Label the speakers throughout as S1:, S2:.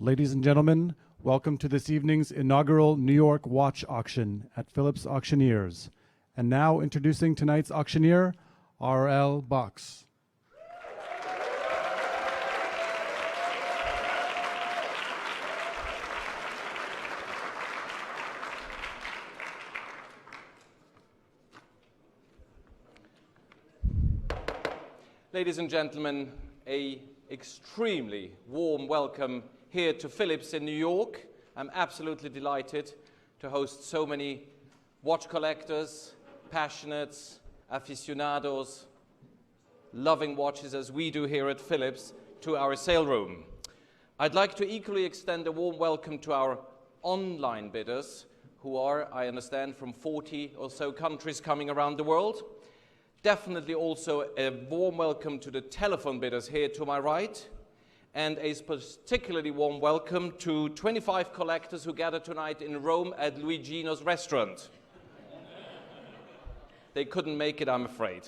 S1: Ladies and gentlemen, welcome to this evening's inaugural New York watch auction at Phillips Auctioneers. And now introducing tonight's auctioneer, R.L. Box.
S2: Ladies and gentlemen, an extremely warm welcome here to Phillips in New York. I'm absolutely delighted to host so many watch collectors, passionates, aficionados, loving watches as we do here at Phillips to our sale room. I'd like to equally extend a warm welcome to our online bidders who are, I understand, from 40 or so countries coming around the world. Definitely also a warm welcome to the telephone bidders here to my right, and a particularly warm welcome to 25 collectors who gathered tonight in Rome at Luigino's restaurant. They couldn't make it, I'm afraid.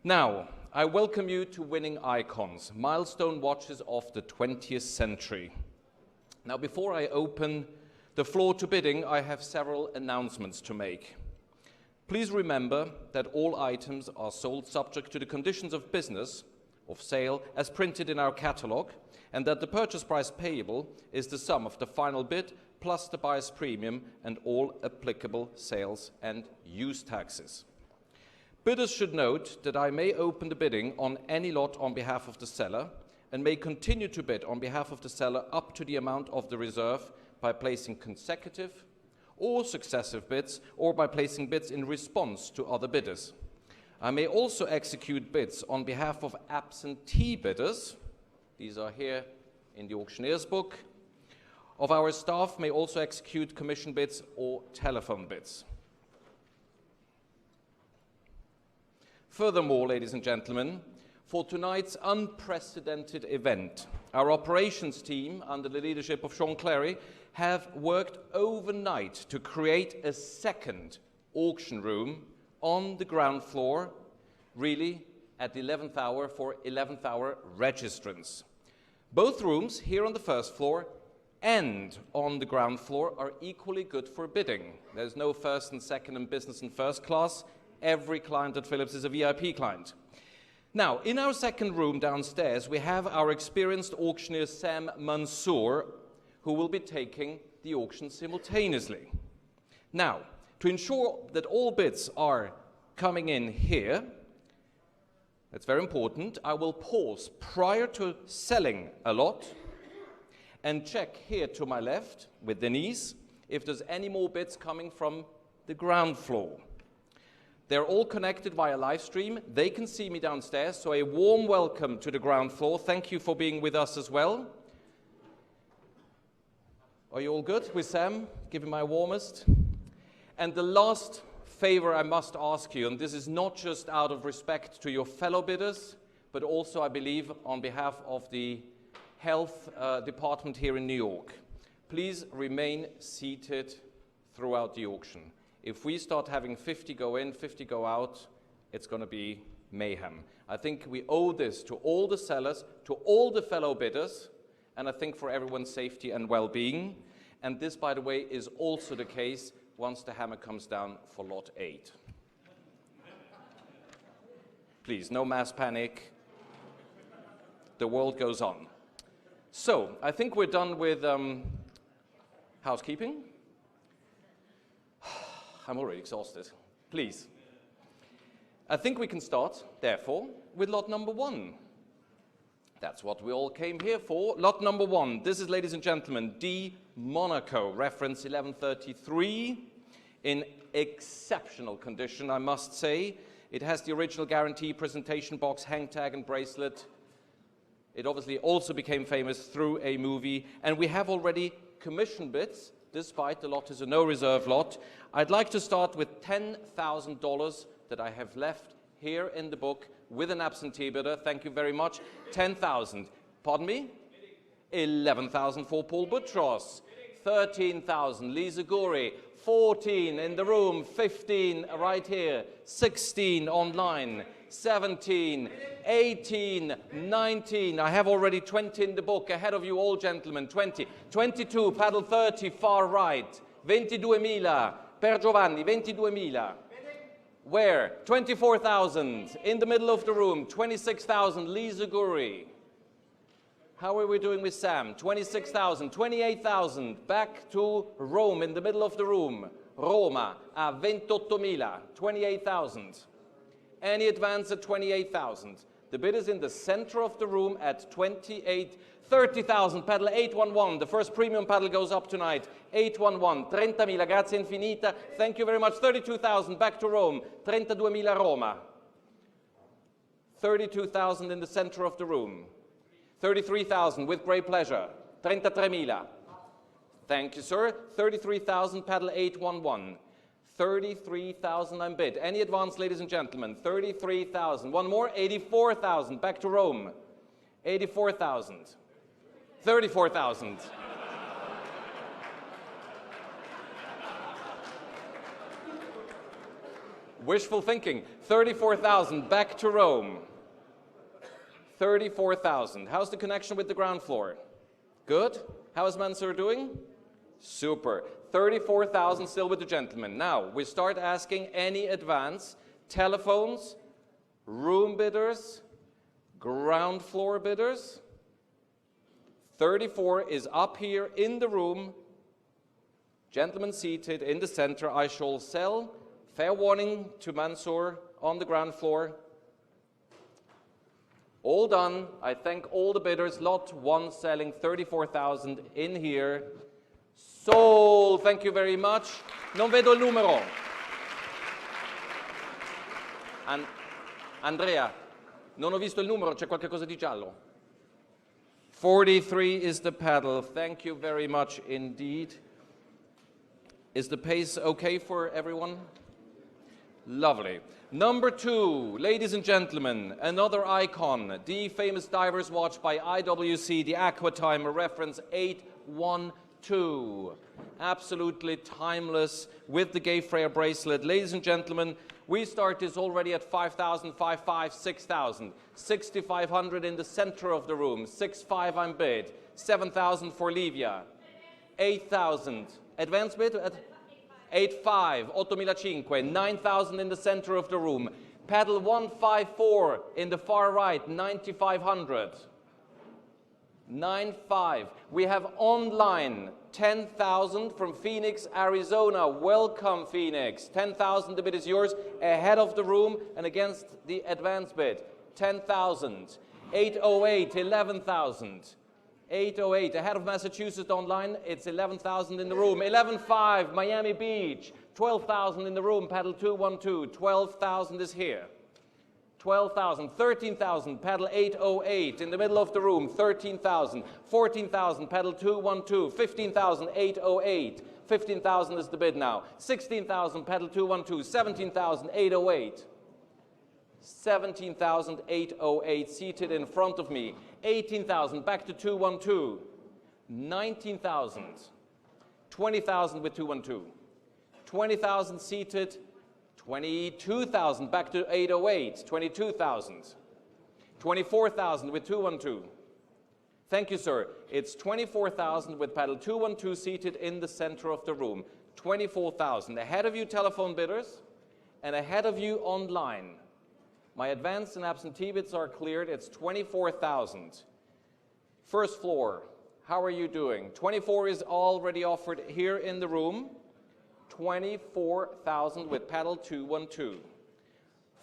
S2: Now, I welcome you to Winning Icons, milestone watches of the 20th century. Now, before I open the floor to bidding, I have several announcements to make. Please remember that all items are sold subject to the conditions of business of sale as printed in our catalog, and that the purchase price payable is the sum of the final bid plus the buyer's premium and all applicable sales and use taxes. Bidders should note that I may open the bidding on any lot on behalf of the seller and may continue to bid on behalf of the seller up to the amount of the reserve by placing consecutive or successive bids, or by placing bids in response to other bidders. I may also execute bids on behalf of absentee bidders. These are here in the auctioneer's book. Of our staff may also execute commission bids or telephone bids. Furthermore, ladies and gentlemen, for tonight's unprecedented event, our operations team, under the leadership of Sean Clary, have worked overnight to create a second auction room on the ground floor, really at the 11th hour for 11th hour registrants. Both rooms here on the first floor and on the ground floor are equally good for bidding. There's no first and second and business and first class. Every client at Phillips is a VIP client. Now, in our second room downstairs, we have our experienced auctioneer Sam Mansour, who will be taking the auction simultaneously. Now, to ensure that all bids are coming in here, that's very important, I will pause prior to selling a lot and check here to my left with Denise if there's any more bids coming from the ground floor. They're all connected via live stream. They can see me downstairs, so a warm welcome to the ground floor. Thank you for being with us as well. Are you all good with Sam? Giving my warmest. And the last favor I must ask you, and this is not just out of respect to your fellow bidders, but also, I believe, on behalf of the health department here in New York. Please remain seated throughout the auction. If we start having 50 go in, 50 go out, it's going to be mayhem. I think we owe this to all the sellers, to all the fellow bidders, and I think for everyone's safety and well-being. And this, by the way, is also the case once the hammer comes down for lot 8. Please, no mass panic. The world goes on. So, I think we're done with housekeeping. I'm already exhausted. Please. I think we can start, therefore, with lot number 1. That's what we all came here for. Lot number 1. This is, ladies and gentlemen, D. Monaco, reference 1133, in exceptional condition, I must say. It has the original guarantee, presentation box, hang tag, and bracelet. It obviously also became famous through a movie, and we have already commission bids, despite the lot is a no-reserve lot. I'd like to start with $10,000 that I have left here in the book with an absentee bidder. Thank you very much. 10,000. Pardon me? 11,000 for Paul Butros. 13,000. Lisa Guri. 14 in the room. 15 right here. 16 online. 17, 18, 19. I have already 20 in the book. Ahead of you all, gentlemen. 20, 22, paddle 30, far right. 22.000 per Giovanni, 22.000. Where? 24,000. In the middle of the room, 26,000. Lisa Guri. How are we doing with Sam? 26,000, 28,000. Back to Rome, in the middle of the room. Roma, a 28.000, 28,000. Any advance at 28,000. The bid is in the center of the room at 30,000. Paddle 811. The first premium paddle goes up tonight. 811. 30.000. Grazie infinita. Thank you very much. 32,000. Back to Rome. 32.000 Roma. 32,000 in the center of the room. 33,000 with great pleasure. 33.000. Thank you, sir. 33,000. Paddle 811. 33,000 I'm bid. Any advance, ladies and gentlemen? 33,000. One more. 84,000. Back to Rome. 84,000. 34,000. Wishful thinking. 34,000. Back to Rome. 34,000. How's the connection with the ground floor? Good? How is Mansour doing? Super. 34,000 still with the gentleman. Now, we start asking any advance. Telephones, room bidders, ground floor bidders. 34 is up here in the room. Gentlemen seated in the center. I shall sell. Fair warning to Mansour on the ground floor. All done. I thank all the bidders. Lot 1 selling 34,000 in here. Sold. Thank you very much. Non vedo il numero. Andrea, non ho visto il numero. C'è qualche cosa di giallo. 43 is the paddle. Thank you very much indeed. Is the pace okay for everyone? Lovely. Number 2, ladies and gentlemen, another icon, the famous diver's watch by IWC, the Aqua Timer, reference 812. Absolutely timeless with the Gay Freya bracelet. Ladies and gentlemen, we start this already at 5,000, 5,500, 6,000. 6,500 in the center of the room. 6,500 I'm bid. 7,000 for Livia. 8,000. Advance bid at 8,500, 8,500, 9,000 in the center of the room. Paddle 154 in the far right, 9,500. 9,500. We have online 10,000 from Phoenix, Arizona. Welcome, Phoenix. 10,000, the bid is yours, ahead of the room and against the advance bid. 10,000. 808, 11,000. 808, ahead of Massachusetts online, it's 11,000 in the room. 11,500, Miami Beach. 12,000 in the room, paddle 212. 12,000 is here. 12,000, 13,000, paddle 808 in the middle of the room. 13,000, 14,000, paddle 212. 15,000, 808. 15,000 is the bid now. 16,000, paddle 212. 17,000, 808. 17,808 seated in front of me. 18,000 back to 212. 19,000. 20,000 with 212. 20,000 seated. 22,000 back to 808. 22,000. 24,000 with 212. Thank you, sir. It's 24,000 with paddle 212 seated in the center of the room. 24,000. Ahead of you, telephone bidders, and ahead of you online. My advance and absentee bids are cleared. It's 24,000. First floor, how are you doing? 24 is already offered here in the room. 24,000 with paddle 212.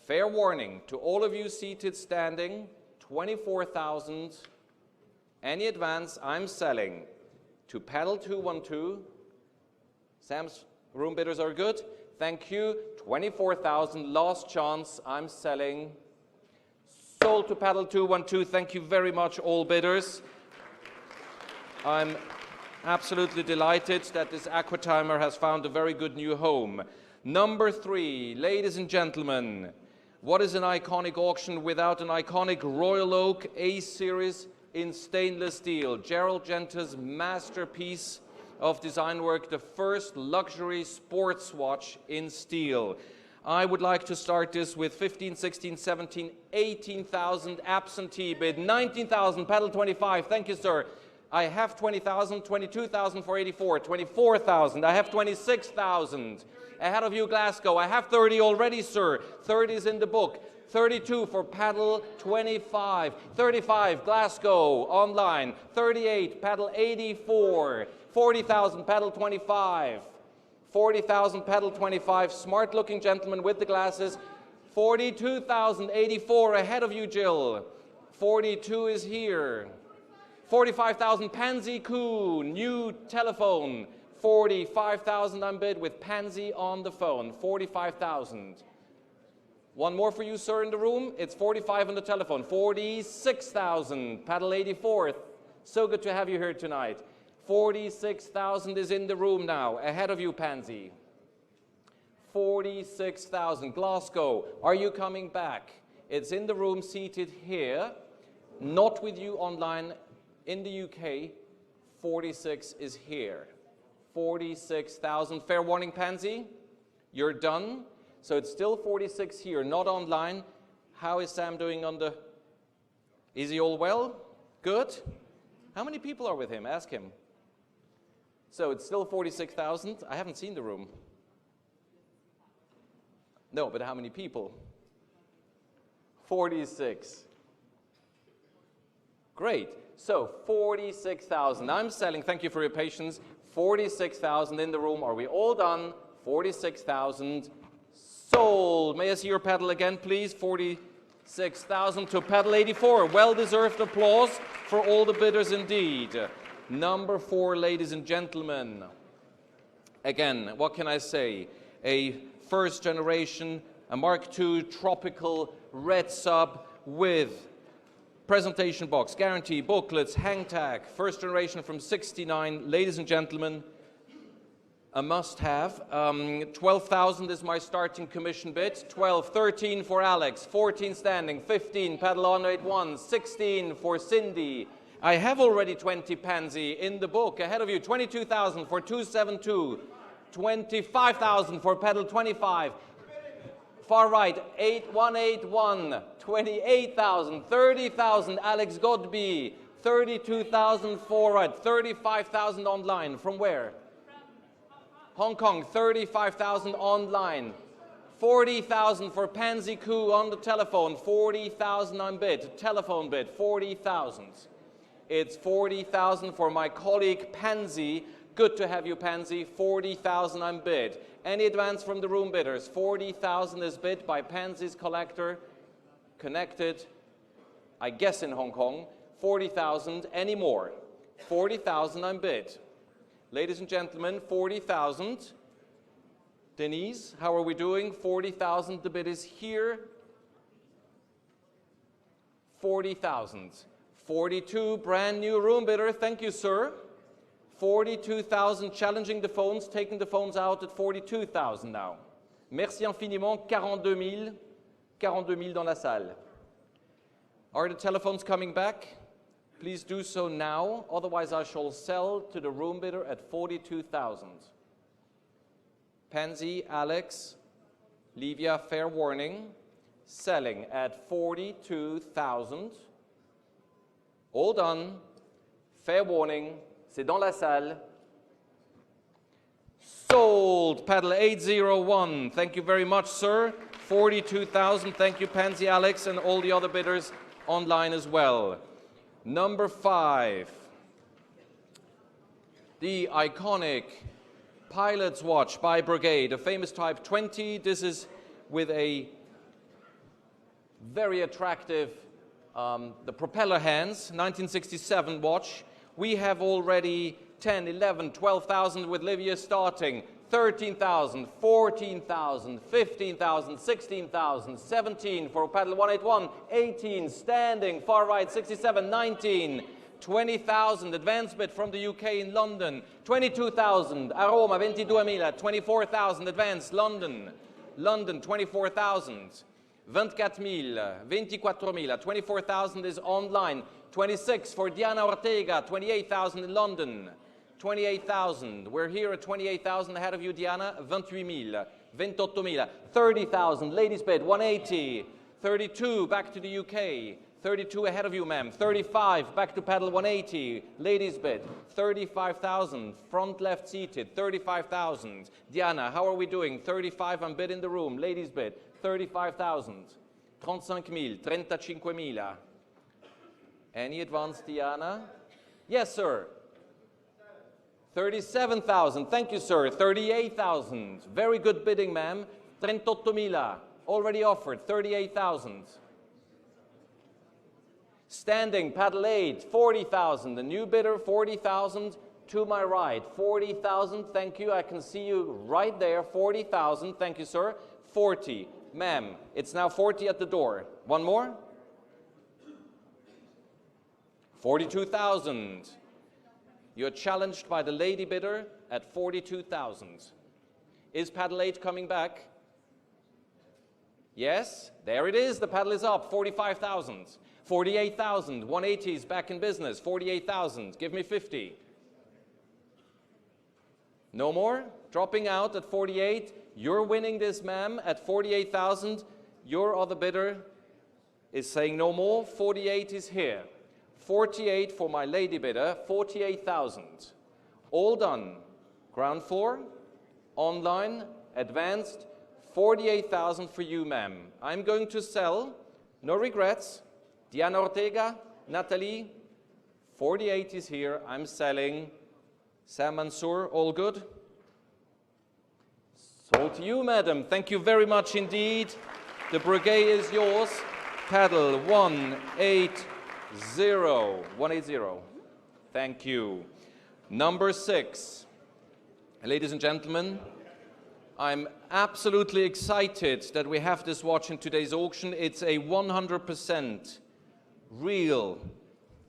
S2: Fair warning to all of you seated standing, 24,000. Any advance I'm selling to paddle 212. Sam's room bidders are good. Thank you. 24,000, last chance, I'm selling. Sold to paddle 212. Thank you very much, all bidders. I'm absolutely delighted that this Aqua Timer has found a very good new home. Number 3, ladies and gentlemen, what is an iconic auction without an iconic Royal Oak A-Series in stainless steel? Gerald Genta's masterpiece of design work, the first luxury sports watch in steel. I would like to start this with 15, 16, 17, 18,000 absentee bid, 19,000, pedal 25, thank you, sir. I have 20,000, 22,000 for 84, 24,000, I have 26,000. Ahead of you, Glasgow, I have 30 already, sir. 30 is in the book. 32 for paddle 25. 35, Glasgow, online. 38, paddle 84. 40,000, paddle 25. 40,000, paddle 25. Smart-looking gentleman with the glasses. 42,000, 84. Ahead of you, Jill. 42 is here. 45,000, Pansy Coup, new telephone. 45,000 on bid with Pansy on the phone. 45,000. One more for you, sir, in the room. It's 45 on the telephone. 46,000. Paddle 84th. So good to have you here tonight. 46,000 is in the room now. Ahead of you, Pansy. 46,000. Glasgow, are you coming back? It's in the room, seated here. Not with you online in the UK. 46 is here. 46,000. Fair warning, Pansy. You're done. So it's still 46 here, not online. How is Sam doing on the... Is he all well? Good? How many people are with him? Ask him. So it's still 46,000. I haven't seen the room. No, but how many people? 46. Great. So 46,000. I'm selling, thank you for your patience, 46,000 in the room. Are we all done? 46,000 sold. May I see your pedal again, please? 46,000 to pedal 84. Well-deserved applause for all the bidders indeed. Number 4, ladies and gentlemen. Again, what can I say? A first generation, a Mark II tropical red sub with presentation box, guarantee, booklets, hang tag, first generation from 69. Ladies and gentlemen, a must-have. 12,000 is my starting commission bid. 12, 13 for Alex, 14 standing, 15 pedal on 81, 16 for Cindy. I have already 20 Pansy in the book. Ahead of you, 22,000 for 272, 25,000 for pedal 25. Far right, 8181, 28,000, 30,000, Alex Godby, 32,000 far right, 35,000 online. From where? Hong Kong, 35,000 online. 40,000 for Pansy Coup on the telephone. 40,000 on bid. Telephone bid, 40,000. It's 40,000 for my colleague Pansy. Good to have you, Pansy. 40,000 on bid. Any advance from the room bidders? 40,000 is bid by Pansy's collector. Connected, I guess in Hong Kong. 40,000, any more? 40,000 on bid. Ladies and gentlemen, 40,000. Denise, how are we doing? 40,000, the bid is here. 40,000. 42, brand new room bidder, thank you, sir. 42,000, challenging the phones, taking the phones out at 42,000 now. Merci infiniment, 42 000 dans la salle. Are the telephones coming back? Please do so now, otherwise I shall sell to the room bidder at 42,000. Pansy, Alex, Livia, fair warning, selling at 42,000. All done, fair warning, c'est dans la salle. Sold, pedal 801, thank you very much, sir. 42,000, thank you, Pansy, Alex, and all the other bidders online as well. Number 5, the iconic pilot's watch by Brigade, a famous Type 20. This is with a very attractive, the propeller hands, 1967 watch. We have already 10, 11, 12,000 with Livia starting, 13,000, 14,000, 15,000, 16,000, 17 for pedal 181, 18 standing, far right 67, 19, 20,000 advance bid from the UK in London, 22,000 a Roma 22,000, 24,000 advance London, 24,000, 24,000, 24,000 is online, 26 for Diana Ortega, 28,000 in London. 28,000. We're here at 28,000 ahead of you, Diana. 28,000. 28.000, 30,000, ladies bid, 180, 32, back to the UK, 32 ahead of you, ma'am, 35, back to paddle, 180, ladies bid, 35,000, front left seated, 35,000. Diana, how are we doing? 35, I'm bid in the room, ladies bid, 35,000, 35,000. Any advance, Diana? Yes, sir. 37,000, thank you, sir. 38,000, very good bidding, ma'am. 38.000, already offered, 38,000. Standing, paddle 8, 40,000. The new bidder, 40,000 to my right. 40,000, thank you. I can see you right there. 40,000, thank you, sir. 40, ma'am. It's now 40 at the door. One more. 42,000. You're challenged by the lady bidder at 42,000. Is paddle 8 coming back? Yes, there it is. The paddle is up. 45,000. 48,000. 180 is back in business. 48,000. Give me 50. No more? Dropping out at 48. You're winning this, ma'am, at 48,000. Your other bidder is saying no more. 48 is here. 48 for my lady bidder, 48,000. All done. Ground floor, online, advanced, 48,000 for you, ma'am. I'm going to sell, no regrets, Diana Ortega, Natalie, 48 is here, I'm selling. Sam Mansour, all good? Sold to you, madam. Thank you very much indeed. The breguet is yours. Paddle 180. 180. Thank you. Number 6. Ladies and gentlemen, I'm absolutely excited that we have this watch in today's auction. It's a 100% real,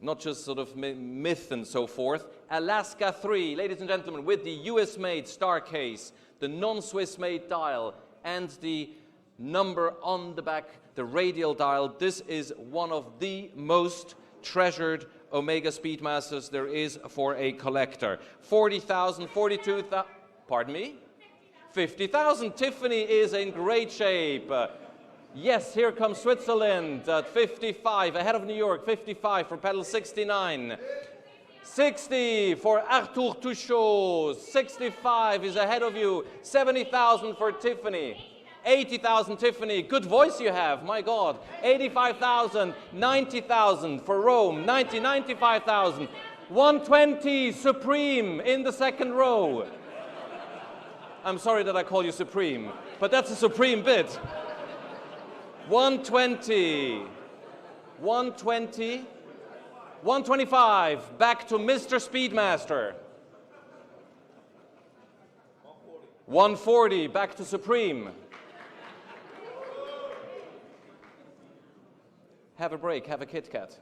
S2: not just sort of myth and so forth. Alaska 3, ladies and gentlemen, with the US-made star case, the non-Swiss-made dial, and the number on the back, the radial dial. This is one of the most treasured Omega Speedmasters there is for a collector. 40,000, 42,000, pardon me? 50,000. Tiffany is in great shape. Yes, here comes Switzerland at 55, ahead of New York, 55 for pedal 69. 60 for Arthur Touchot, 65 is ahead of you, 70,000 for Tiffany. 80,000 Tiffany, good voice you have, my God. 85,000, 90,000 for Rome, 95,000. 120 Supreme in the second row. I'm sorry that I call you Supreme, but that's a Supreme bid. 120, 120, 125, back to Mr. Speedmaster. 140, back to Supreme. Have a break, have a Kit Kat.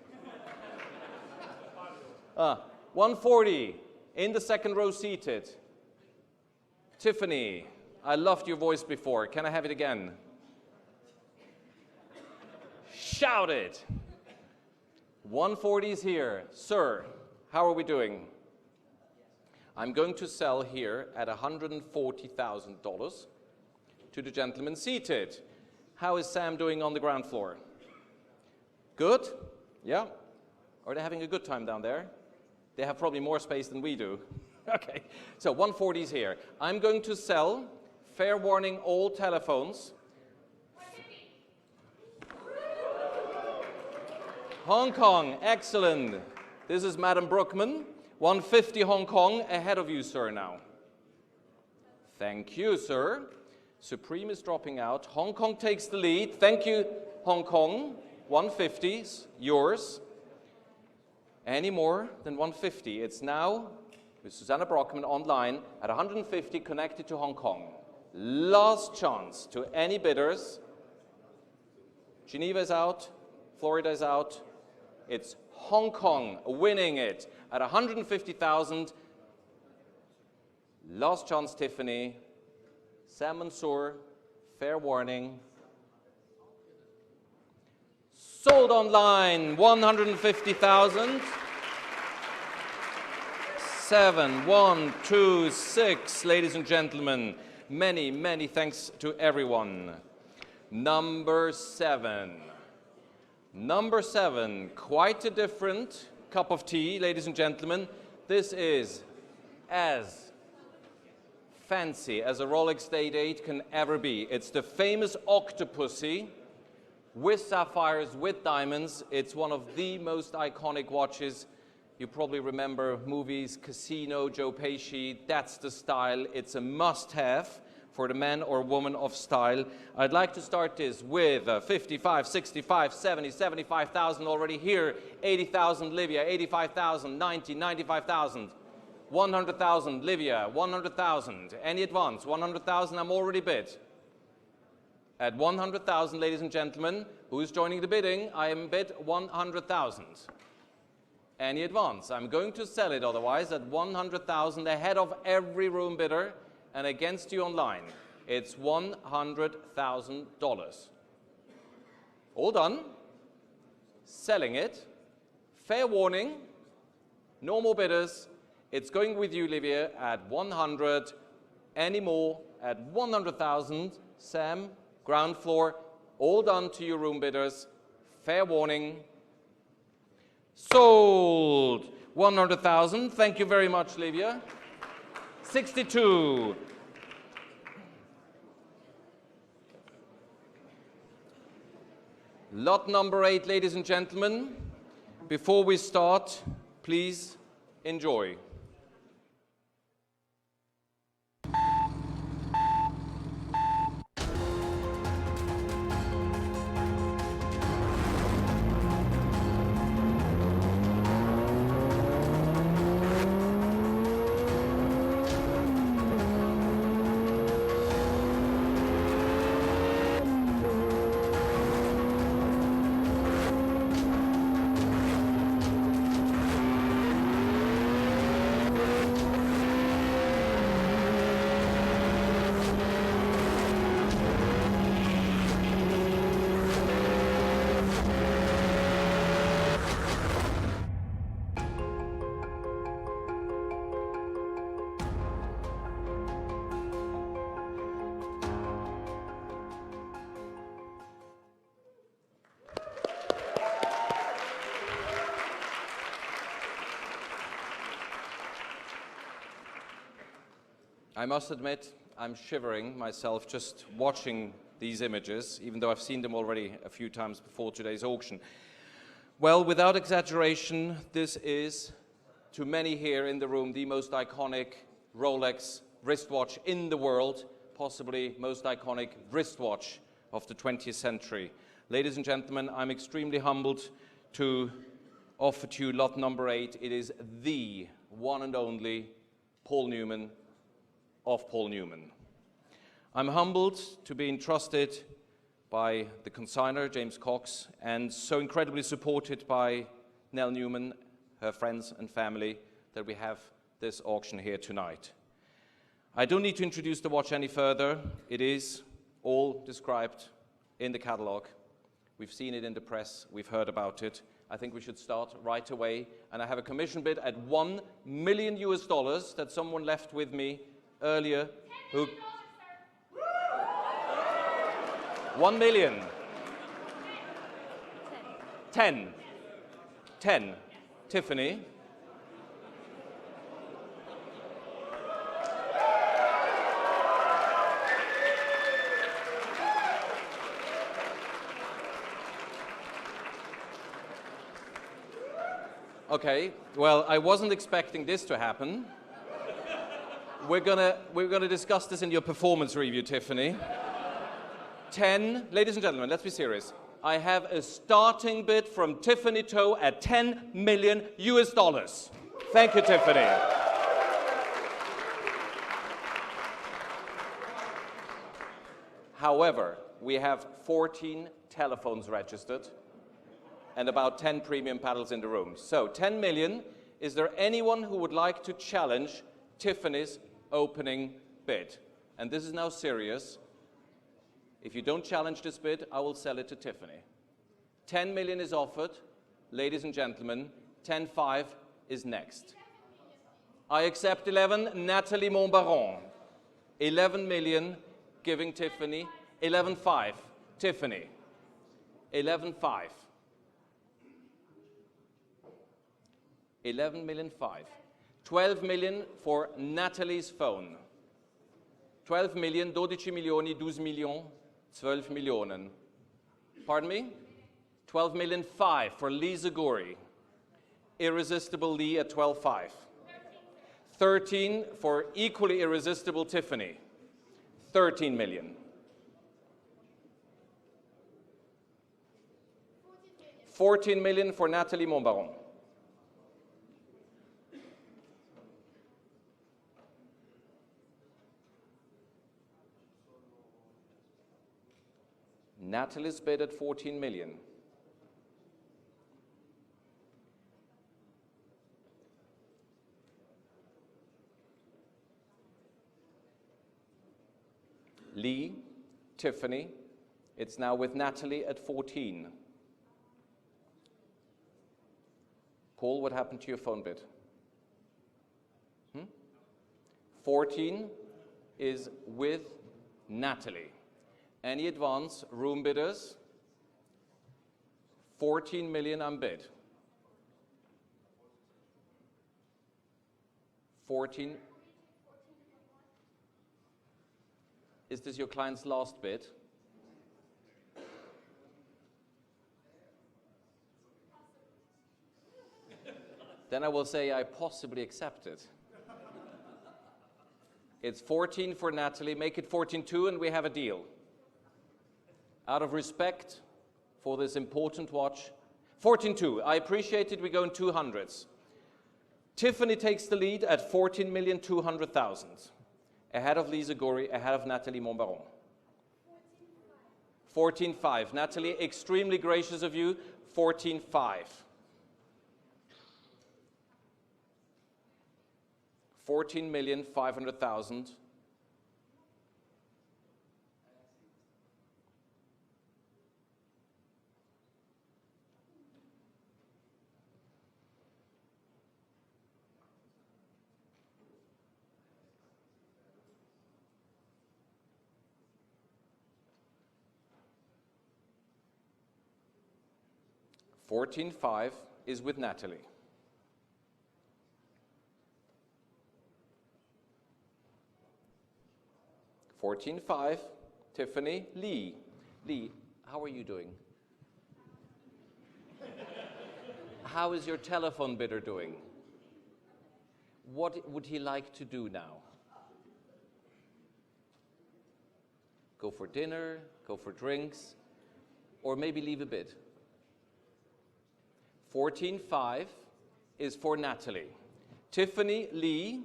S2: 140, in the second row seated. Tiffany, I loved your voice before. Can I have it again? Shout it. 140 is here. Sir, how are we doing? I'm going to sell here at $140,000 to the gentleman seated. How is Sam doing on the ground floor? Good? Yeah? Are they having a good time down there? They have probably more space than we do. Okay, so 140 is here. I'm going to sell, fair warning, all telephones. Hong Kong, excellent. This is Madam Brookman. 150 Hong Kong, ahead of you, sir, now. Thank you, sir. Supreme is dropping out. Hong Kong takes the lead. Thank you, Hong Kong. 150, yours. Any more than 150? It's now with Susanna Brockman online at 150, connected to Hong Kong. Last chance to any bidders. Geneva is out. Florida is out. It's Hong Kong winning it at 150,000. Last chance, Tiffany. Sam Mansour, fair warning. Sold online, 150,000. 7, 1, 2, 6, ladies and gentlemen. Many, many thanks to everyone. Number 7. Number 7, quite a different cup of tea, ladies and gentlemen. This is as fancy as a Rolex Day Date can ever be. It's the famous Octopussy with sapphires, with diamonds. It's one of the most iconic watches. You probably remember movies, Casino, Joe Pesci. That's the style. It's a must-have for the man or woman of style. I'd like to start this with 55, 65, 70, 75,000 already here, 80,000 Livia, 85,000, 90, 95,000, 100,000 Livia, 100,000. Any advance? 100,000, I'm already bid. At 100,000, ladies and gentlemen, who's joining the bidding? I am bid 100,000. Any advance? I'm going to sell it otherwise at 100,000 ahead of every room bidder. And against you online, it's $100,000. All done. Selling it. Fair warning. No more bidders. It's going with you, Livia, at 100. Any more at 100,000. Sam, ground floor. All done to you, room bidders. Fair warning. Sold. 100,000. Thank you very much, Livia. 62. Lot number 8, ladies and gentlemen. Before we start, please enjoy. I must admit, I'm shivering myself just watching these images, even though I've seen them already a few times before today's auction. Well, without exaggeration, this is, to many here in the room, the most iconic Rolex wristwatch in the world, possibly most iconic wristwatch of the 20th century. Ladies and gentlemen, I'm extremely humbled to offer to you lot number 8. It is the one and only Paul Newman of Paul Newman. I'm humbled to be entrusted by the consignor, James Cox, and so incredibly supported by Nell Newman, her friends and family, that we have this auction here tonight. I don't need to introduce the watch any further. It is all described in the catalog. We've seen it in the press, we've heard about it. I think we should start right away. And I have a commission bid at $1 million that someone left with me earlier. Who? 1 million. 10. Tiffany. Okay, well, I wasn't expecting this to happen. We're gonna discuss this in your performance review, Tiffany. 10, ladies and gentlemen, let's be serious. I have a starting bid from Tiffany Toe at $10 million. Thank you, Tiffany. However, we have 14 telephones registered and about 10 premium paddles in the room. So 10 million, is there anyone who would like to challenge Tiffany's opening bid? And this is now serious. If you don't challenge this bid, I will sell it to Tiffany. 10 million is offered. Ladies and gentlemen, 10.5 is next. I accept 11, Nathalie Montbaron. 11 million, giving Tiffany. 11.5, Tiffany. 11.5. 11 million 5. 12 million for Natalie's phone. 12 million, 12 milioni, 12 millions, 12 millionen. Pardon me? 12 million 5 for Lee Zaguri. Irresistible Lee at 12.5. 13 for equally irresistible Tiffany. 13 million. 14 million for Nathalie Montbaron. Natalie's bid at 14 million. Lee, Tiffany, it's now with Natalie at 14. Paul, what happened to your phone bid? 14 is with Natalie. Any advance, room bidders? 14 million unbid. 14. Is this your client's last bid? Then I will say I possibly accept it. It's 14 for Natalie. Make it 14.2 and we have a deal. Out of respect for this important watch. 14.2. I appreciate it. We go in 200s. Tiffany takes the lead at 14,200,000. Ahead of Lee Zaguri, ahead of Nathalie Montbaron. 14.5. Natalie, extremely gracious of you. 14.5. 14,500,000. $14.5 is with Natalie. $14.5, Tiffany. Lee. Lee, how are you doing? How is your telephone bidder doing? What would he like to do now? Go for dinner, go for drinks, or maybe leave a bid? 14.5 is for Natalie. Tiffany, Lee.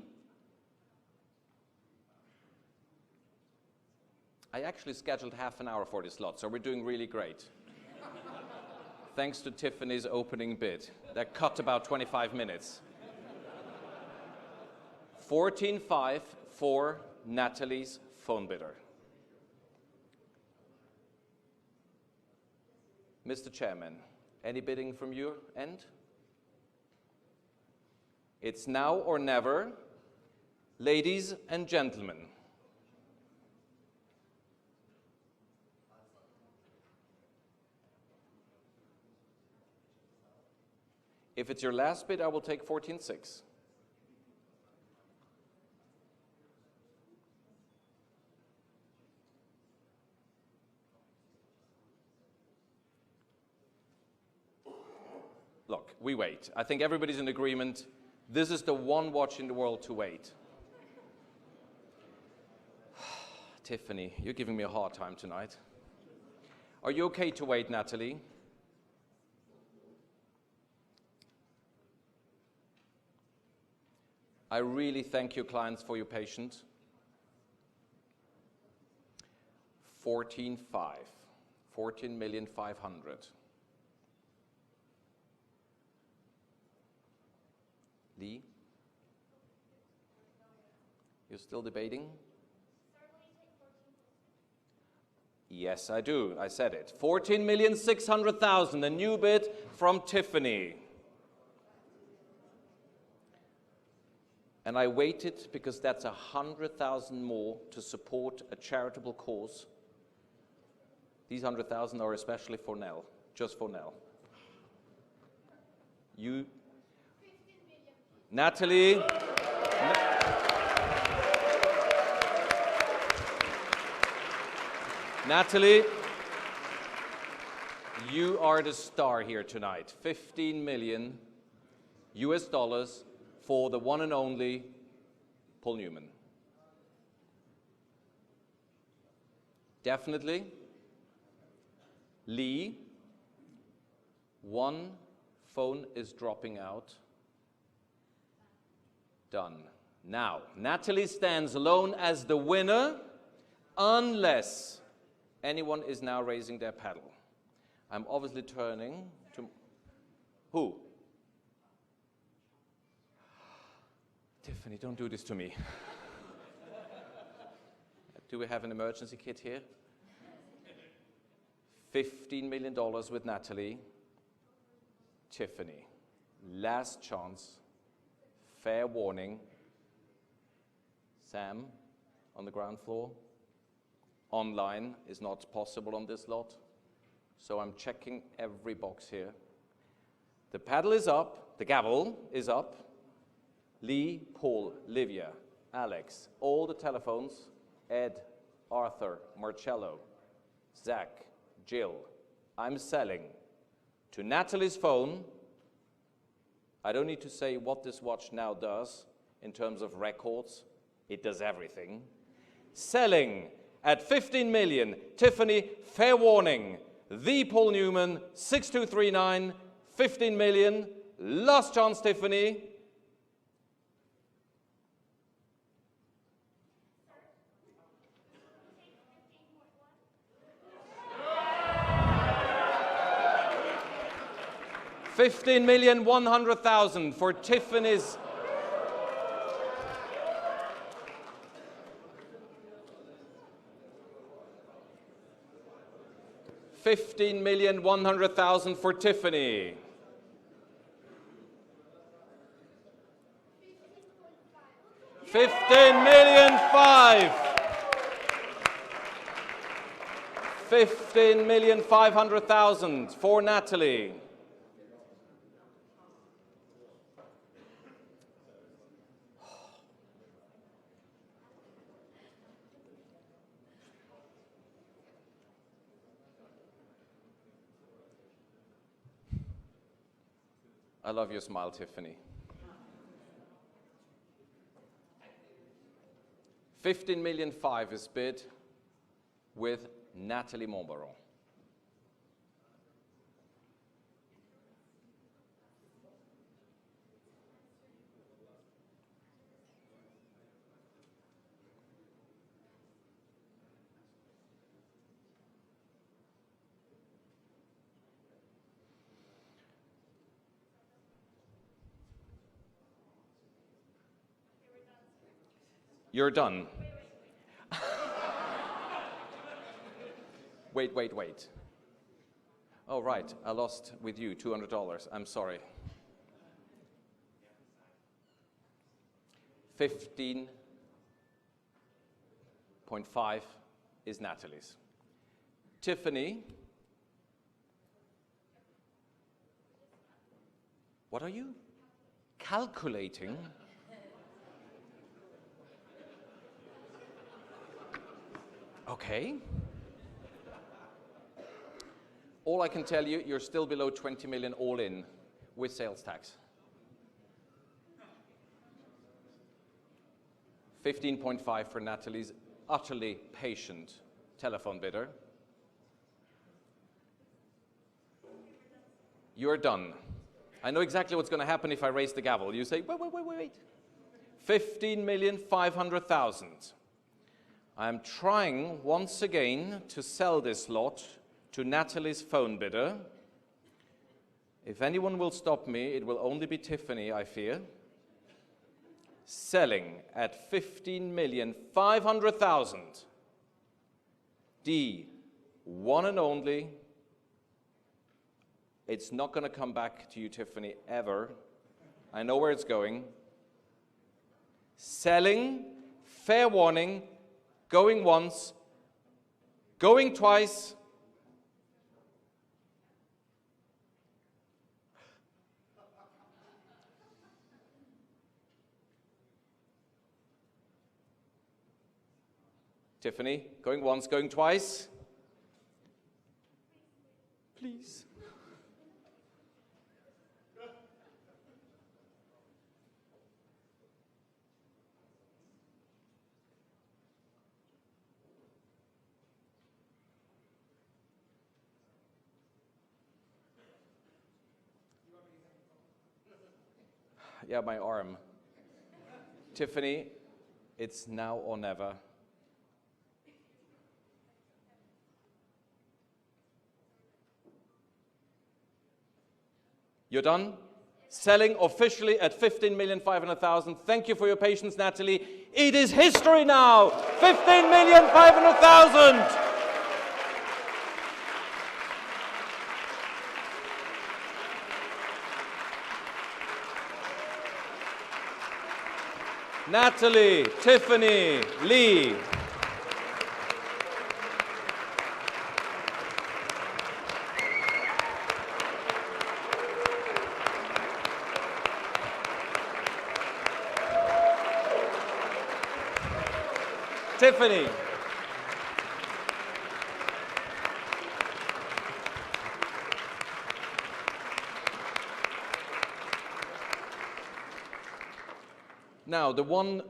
S2: I actually scheduled half an hour for this lot, so we're doing really great. Thanks to Tiffany's opening bid. That cut about 25 minutes. 14.5 for Natalie's phone bidder. Mr. Chairman, any bidding from your end? It's now or never. Ladies and gentlemen. If it's your last bid, I will take 14.6. Look, we wait. I think everybody's in agreement. This is the one watch in the world to wait. Tiffany, you're giving me a hard time tonight. Are you okay to wait, Natalie? I really thank your clients for your patience. 14.5, 14,500,000. Lee? You're still debating? Yes, I do. I said it. 14,600,000, a new bid from Tiffany. And I waited because that's 100,000 more to support a charitable cause. These 100,000 are especially for Nell, just for Nell. You, Natalie. Natalie, you are the star here tonight. 15 million US dollars for the one and only Paul Newman. Definitely. Lee, one phone is dropping out. Done. Now, Natalie stands alone as the winner unless anyone is now raising their paddle. I'm obviously turning to... Who? Tiffany, don't do this to me. Do we have an emergency kit here? $15 million with Natalie. Tiffany, last chance, fair warning. Sam, on the ground floor. Online is not possible on this lot, so I'm checking every box here. The paddle is up, the gavel is up. Lee, Paul, Livia, Alex, all the telephones, Ed, Arthur, Marcello, Zach, Jill. I'm selling to Natalie's phone. I don't need to say what this watch now does in terms of records. It does everything. Selling at 15 million, Tiffany, fair warning. The Paul Newman, 6239, 15 million. Last chance, Tiffany. $15,100,000 for Tiffany's. $15,100,000 for Tiffany. $15,500,000. $15,500,000 for Natalie. I love your smile, Tiffany. 15,500,000 is bid with Natalie Montbaron. You're done. Wait. Oh, right, I lost with you $200. I'm sorry. 15.5 is Natalie's. Tiffany, what are you calculating? Okay. All I can tell you, you're still below 20 million all in with sales tax. 15.5 for Natalie's utterly patient telephone bidder. You're done. I know exactly what's going to happen if I raise the gavel. You say, wait. 15,500,000. I'm trying once again to sell this lot to Natalie's phone bidder. If anyone will stop me, it will only be Tiffany, I fear. Selling at 15,500,000. The one and only. It's not going to come back to you, Tiffany, ever. I know where it's going. selling, fair warning, going once, going twice. Tiffany, going once, going twice. Please. Yeah, my arm. Tiffany, it's now or never. You're done? Selling officially at 15,500,000. Thank you for your patience, Natalie. It is history now. 15,500,000. Natalie, Tiffany, Lee. Tiffany. Now, the one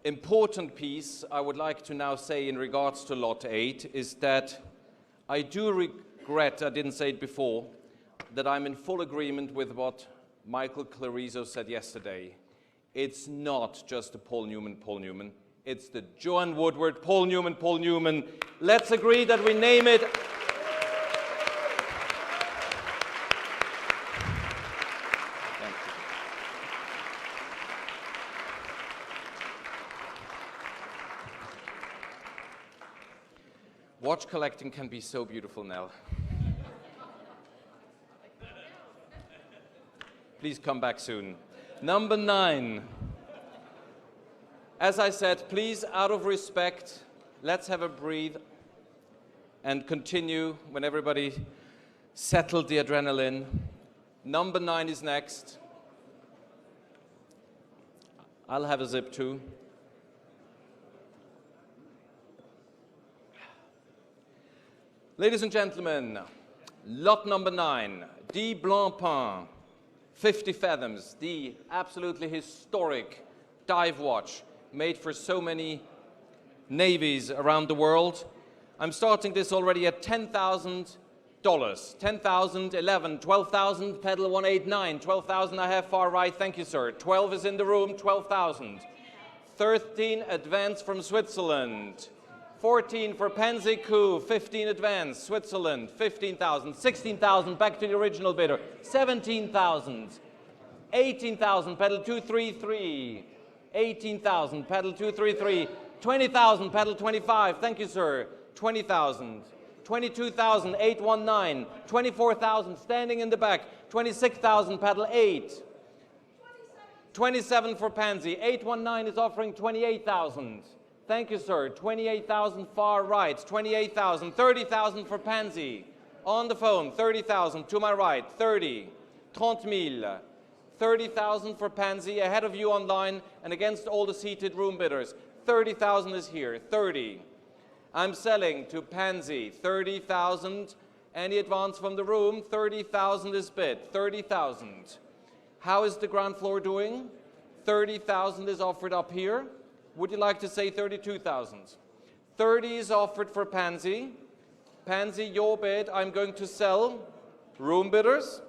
S2: important piece I would like to now say in regards to Lot 8 is that I do regret, I didn't say it before, that I'm in full agreement with what Michael Clarizo said yesterday. It's not just the Paul Newman. It's the Joan Woodward, Paul Newman. Let's agree that we name it. Thank you. Watch collecting can be so beautiful, Nell. Please come back soon. Number 9. As I said, please, out of respect, let's have a breathe and continue when everybody settled the adrenaline. Number 9 is next. I'll have a zip too. Ladies and gentlemen, lot number 9, D. Blancpain, 50 fathoms, the absolutely historic dive watch made for so many navies around the world. I'm starting this already at $10,000. 10,000, 11, 12,000, pedal 189, 12,000 I have far right, thank you sir. 12 is in the room, 12,000. 13 advance from Switzerland. 14 for Panziku, 15 advance, Switzerland, 15,000, 16,000, back to the original bidder, 17,000, 18,000, pedal 233, 18,000, pedal 233, 20,000, pedal 25, thank you sir, 20,000, 22,000, 819, 24,000, standing in the back, 26,000, pedal 8, 27 for Pansy, 819 is offering 28,000. Thank you, sir. 28,000 far right, 28,000, 30,000 for Pansy. On the phone, 30,000 to my right, 30, 30,000, 30,000 for Pansy, ahead of you online and against all the seated room bidders. 30,000 is here, 30. I'm selling to Pansy, 30,000. Any advance from the room, 30,000 is bid, 30,000. How is the ground floor doing? 30,000 is offered up here. Would you like to say 32,000? 30 is offered for Pansy. Pansy, your bid, I'm going to sell. Room bidders,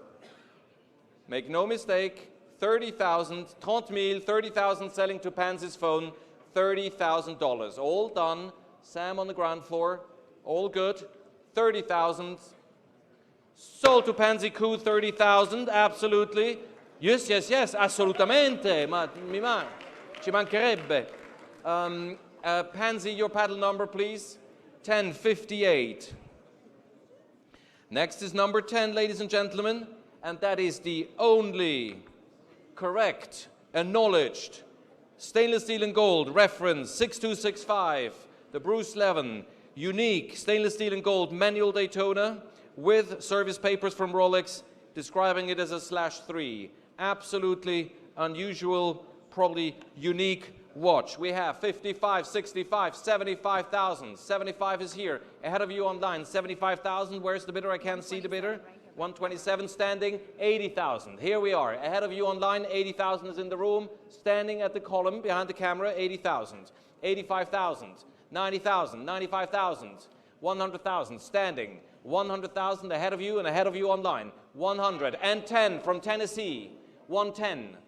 S2: make no mistake, 30,000, 30,000, 30,000 selling to Pansy's phone, $30,000. All done. Sam on the ground floor, all good. 30,000. Sold to Pansy Coup, 30,000, absolutely. Yes, assolutamente, ma ci mancherebbe. Pansy, your paddle number, please. 1058. Next is number 10, ladies and gentlemen, and that is the only correct, acknowledged Stainless steel and gold, reference 6265. The Bruce Levin, unique stainless steel and gold manual Daytona with service papers from Rolex, describing it as a /3. Absolutely unusual, probably unique watch. We have 55, 65, 75,000. 75 is here. Ahead of you online, 75,000. Where's the bidder? I can't see the bidder. 127 standing, 80,000. Here we are. Ahead of you online, 80,000 is in the room. Standing at the column behind the camera, 80,000. 85,000. 90,000. 95,000. 100,000. Standing. 100,000 ahead of you and ahead of you online. 110 from Tennessee. 110.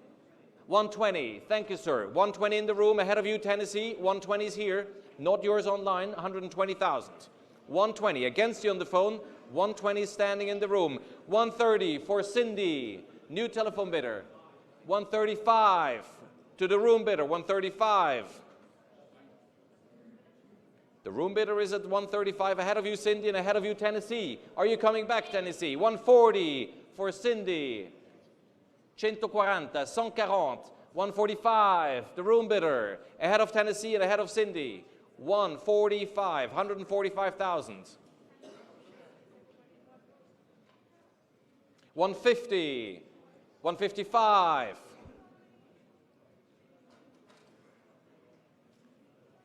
S2: 120. Thank you, sir. 120 in the room. Ahead of you, Tennessee. 120 is here. Not yours online. 120,000. 120 against you on the phone. 120 standing in the room. 130 for Cindy. New telephone bidder. 135 to the room bidder. 135. The room bidder is at 135. Ahead of you, Cindy, and ahead of you, Tennessee. Are you coming back, Tennessee? 140 for Cindy. 140, 140, 145, the room bidder, ahead of Tennessee and ahead of Cindy. 145, 145,000. 150, 155.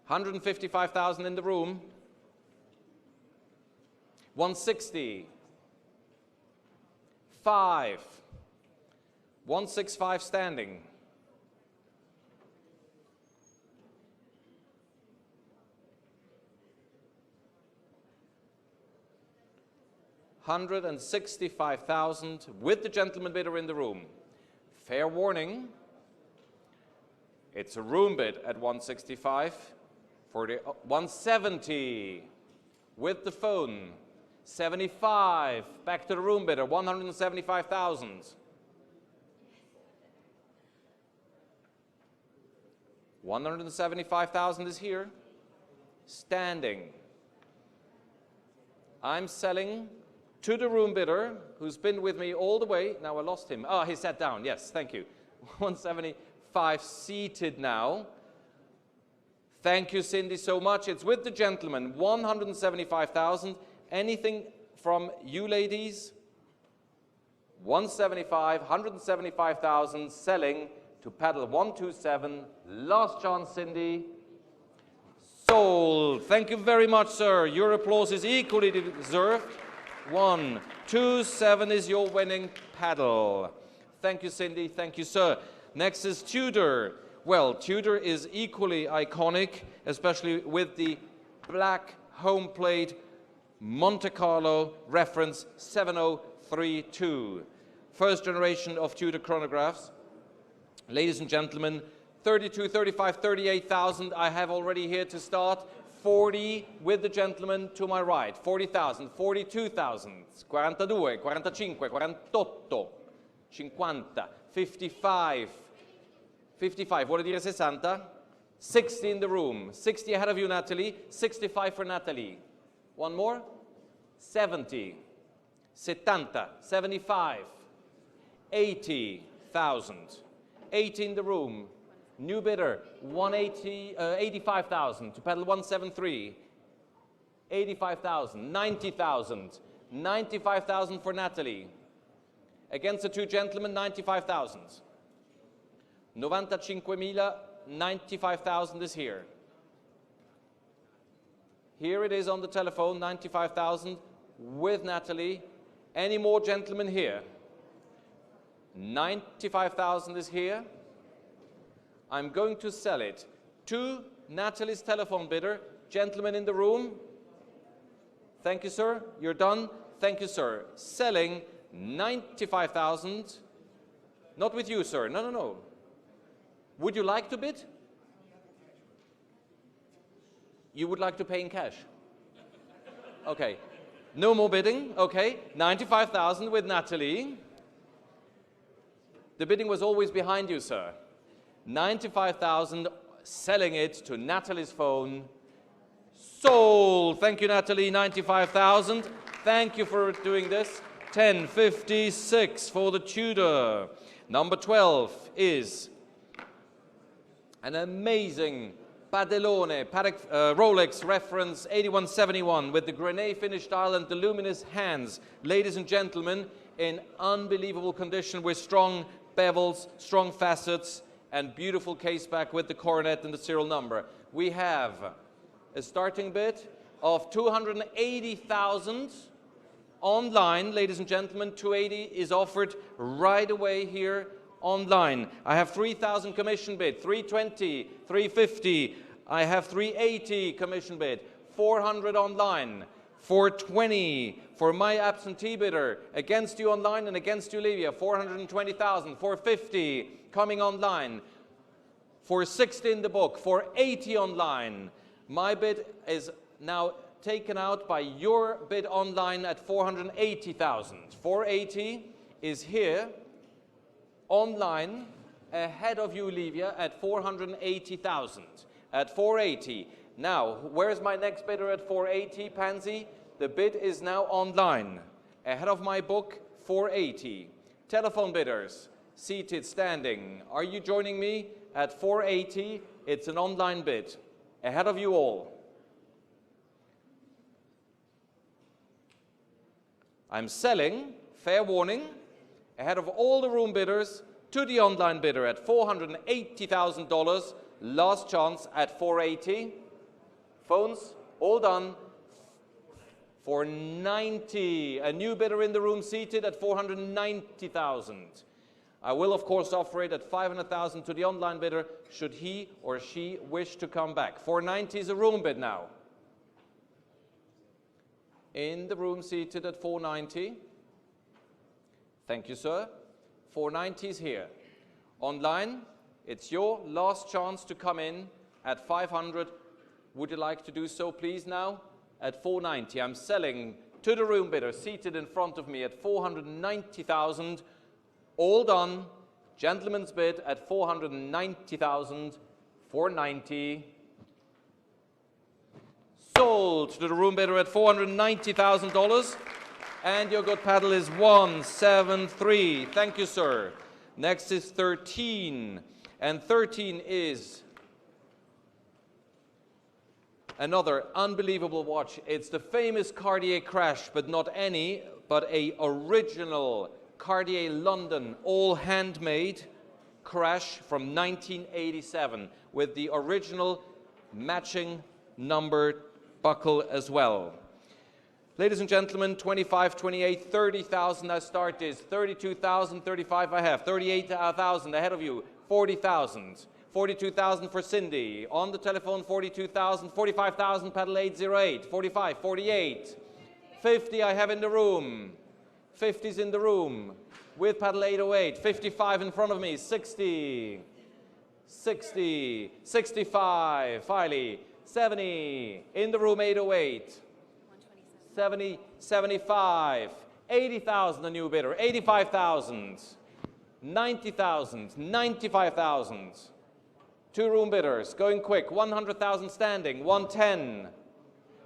S2: 155,000 in the room. 160. 5. 165 standing. 165,000 with the gentleman bidder in the room. Fair warning, it's a room bid at 165 for the 170 with the phone. 75, back to the room bidder, 175,000. 175,000 is here, standing. I'm selling to the room bidder, who's been with me all the way. Now I lost him. Oh, he sat down. Yes, thank you. 175 seated now. Thank you, Cindy, so much. It's with the gentleman, 175,000. Anything from you ladies? 175, 175,000, selling to paddle 127. Last chance, Cindy. Sold. Thank you very much, sir. Your applause is equally deserved. 127 is your winning paddle. Thank you, Cindy. Thank you, sir. Next is Tudor. Well, Tudor is equally iconic, especially with the black home plate Monte Carlo reference 7032. First generation of Tudor chronographs. Ladies and gentlemen, 32, 35, 38,000 I have already here to start. 40 with the gentleman to my right. 40,000, 42,000, 42, 45, 48, 50, 55. 55, vuole dire 60? 60 in the room. 60 ahead of you, Natalie. 65 for Natalie. One more. 70. 70. 75. 80,000. 80 in the room. New bidder. 85,000 to paddle 173. 85,000. 90,000. 95,000 for Natalie. Against the two gentlemen, 95,000. 95,000, 95,000 is here. Here it is on the telephone, 95,000 with Natalie. Any more gentlemen here? 95,000 is here. I'm going to sell it to Natalie's telephone bidder. Gentlemen in the room. Thank you, sir. You're done. Thank you, sir. Selling 95,000. Not with you, sir. No, no, no. Would you like to bid? You would like to pay in cash? Okay. No more bidding. Okay. 95,000 with Natalie. The bidding was always behind you, sir. 95,000, selling it to Natalie's phone. Sold. Thank you, Natalie. 95,000. Thank you for doing this. 1056 for the Tudor. Number 12 is An amazing Padelone, Patek Rolex reference 8171 with the grenade finished dial and the luminous hands. Ladies and gentlemen, in unbelievable condition with strong bevels, strong facets, and beautiful case back with the coronet and the serial number. We have a starting bid of 280,000 online, ladies and gentlemen. 280 is offered right away here online. I have 3,000 commission bid, 320, 350. I have 380 commission bid, 400 online, 420 for my absentee bidder, against you online and against you, Livia, 420,000, 450 coming online, 460 in the book, 480 online. My bid is now taken out by your bid online at 480,000. 480 is here online ahead of you, Livia, at 480,000. At 480. Now, where's my next bidder at 480, Pansy? The bid is now online. Ahead of my book, 480. Telephone bidders, seated, standing. Are you joining me? At 480, it's an online bid. Ahead of you all. I'm selling, fair warning, ahead of all the room bidders to the online bidder at $480,000. Last chance at 480. Phones, all done. 490. A new bidder in the room seated at 490,000. I will, of course, offer it at 500,000 to the online bidder should he or she wish to come back. 490 is a room bid now. In the room seated at 490. Thank you, sir. 490 is here. Online, it's your last chance to come in at 500. Would you like to do so, please, now? At 490. I'm selling to the room bidder seated in front of me at 490,000. All done. Gentleman's bid at 490,000. 490. Sold to the room bidder at $490,000. And your good paddle is 173. Thank you, sir. Next is 13. And 13 is another unbelievable watch. It's the famous Cartier Crash, but not any, but a original Cartier London, all handmade Crash from 1987 with the original matching number buckle as well. Ladies and gentlemen, 25, 28, 30,000 I start this. 32,000, 35 I have. 38,000 ahead of you. 40,000. 42,000 for Cindy. On the telephone, 42,000. 45,000, paddle 808. 45, 48. 50 I have in the room. 50's in the room with paddle 808. 55 in front of me. 60. 60. 65. Finally. 70. In the room, 808. 70, 75, 80,000 a new bidder, 85,000, 90,000, 95,000. Two room bidders, going quick, 100,000 standing, 110.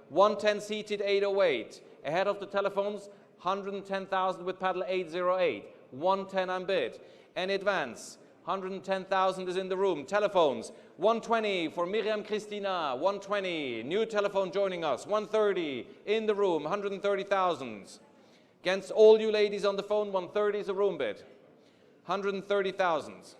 S2: 110 seated, 808. Ahead of the telephones, 110,000 with paddle 808. 110 on bid. In advance, 110,000 is in the room. Telephones, 120 for Miriam Christina, 120. New telephone joining us, 130 in the room, 130,000. Against all you ladies on the phone, 130 is a room bid. 130,000.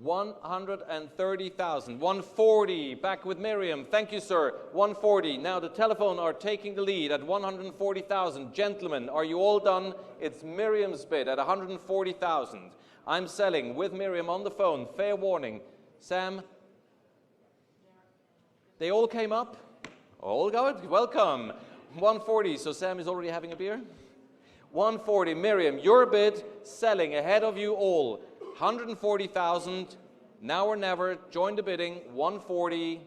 S2: 130,000. 140. Back with Miriam. Thank you, sir. 140. Now the telephone are taking the lead at 140,000. Gentlemen, are you all done? It's Miriam's bid at 140,000. I'm selling with Miriam on the phone. Fair warning. Sam? They all came up? All good? Welcome. 140. So Sam is already having a beer? 140. Miriam, your bid selling ahead of you all. 140,000, now or never, join the bidding, 140.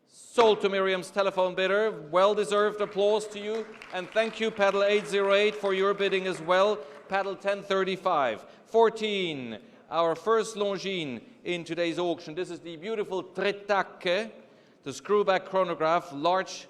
S2: Sold to Miriam's telephone bidder. Well-deserved applause to you. And thank you, Paddle 808, for your bidding as well. Paddle 1035. 14, our first Longines in today's auction. This is the beautiful Patek, the screwback chronograph, large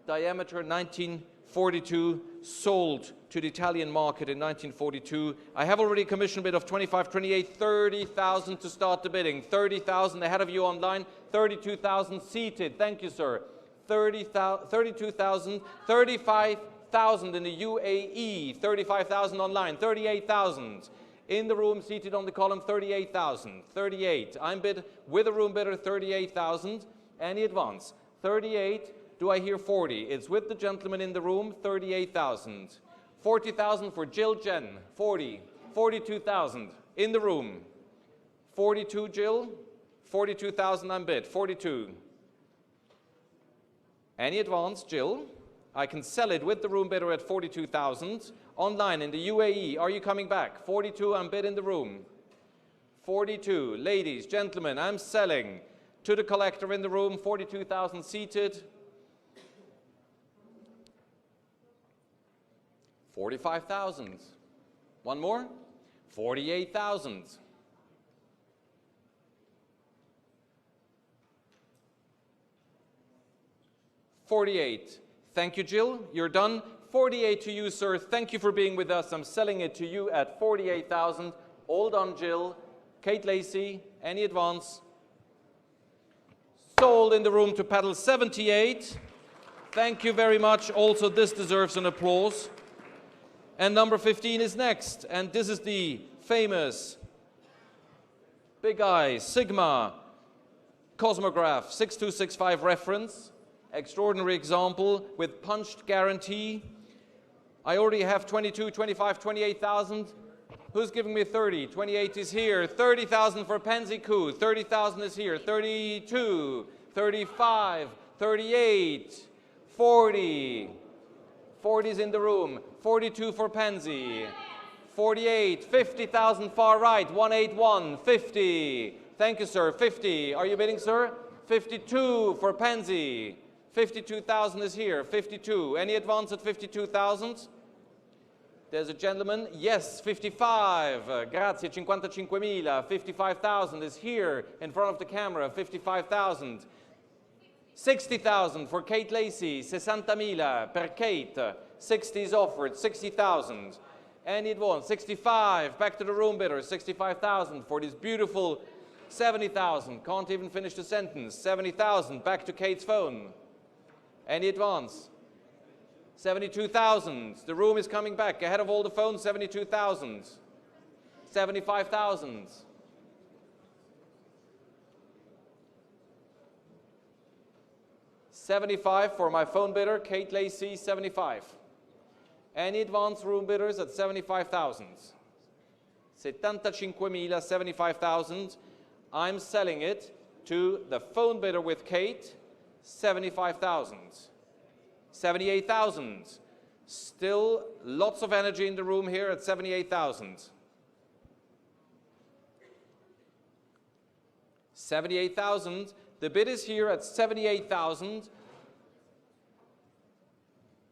S2: diameter, 19 42, sold to the Italian market in 1942. I have already a commission bid of 25, 28, 30,000 to start the bidding. 30,000 ahead of you online. 32,000 seated. Thank you, sir. 32,000, 35,000 in the UAE. 35,000 online. 38,000 in the room, seated on the column. 38,000. 38. I'm bid with a room bidder. 38,000. Any advance? 38. Do I hear 40? It's with the gentleman in the room, 38,000. 40,000 for Jill Jen, 40. 42,000 in the room. 42, Jill. 42,000 I'm bid, 42. Any advance, Jill? I can sell it with the room bidder at 42,000. Online in the UAE, are you coming back? 42, I'm bid in the room. 42, ladies, gentlemen, I'm selling to the collector in the room, 42,000 seated. 45,000. One more. 48,000. 48. Thank you, Jill. You're done. 48 to you, sir. Thank you for being with us. I'm selling it to you at 48,000. All done, Jill. Kate Lacey, any advance? Sold in the room to Paddle 78. Thank you very much. Also, this deserves an applause. And number 15 is next, and this is the famous Big Eye Sigma Cosmograph 6265 reference. Extraordinary example with punched guarantee. I already have 22, 25, 28,000. Who's giving me 30? 28 is here. 30,000 for Pansy Coup. 30,000 is here. 32, 35, 38, 40. 40 is in the room. 42 for Pansy. 48, 50,000 far right. 181, 50. Thank you, sir. 50. Are you bidding, sir? 52 for Pansy. 52,000 is here. 52. Any advance at 52,000? There's a gentleman. Yes, 55. Grazie, 55,000. 55,000 is here in front of the camera. 55,000. 60,000 for Kate Lacey. 60,000 per Kate. 60 is offered. 60,000. Any advance? 65. Back to the room bidder. 65,000 for this beautiful 70,000. Can't even finish the sentence. 70,000. Back to Kate's phone. Any advance? 72,000. The room is coming back. Ahead of all the phones, 72,000. 75,000. 75 for my phone bidder, Kate Lacey, 75. Any advance room bidders at 75,000? 75,000, 75,000. I'm selling it to the phone bidder with Kate, 75,000. 78,000. Still lots of energy in the room here at 78,000. 78,000. The bid is here at 78,000.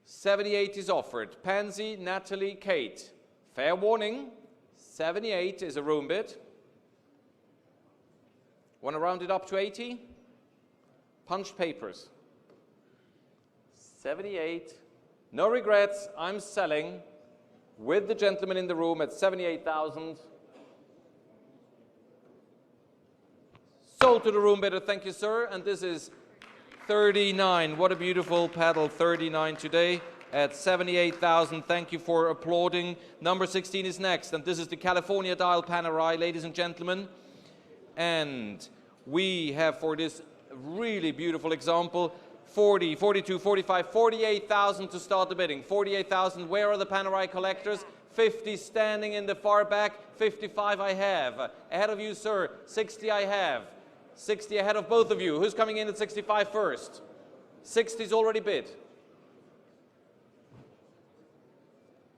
S2: 78 is offered. Pansy, Natalie, Kate. Fair warning, 78 is a room bid. Want to round it up to 80? Punch papers. 78. No regrets, I'm selling with the gentleman in the room at 78,000. Sold to the room bidder, thank you, sir. And this is 39. What a beautiful paddle, 39 today at 78,000. Thank you for applauding. Number 16 is next, and this is the California dial Panerai, ladies and gentlemen. And we have for this really beautiful example 40, 42, 45, 48,000 to start the bidding. 48,000. Where are the Panerai collectors? 50 standing in the far back. 55 I have. Ahead of you, sir. 60 I have. 60 ahead of both of you. Who's coming in at 65 first? 60 is already bid.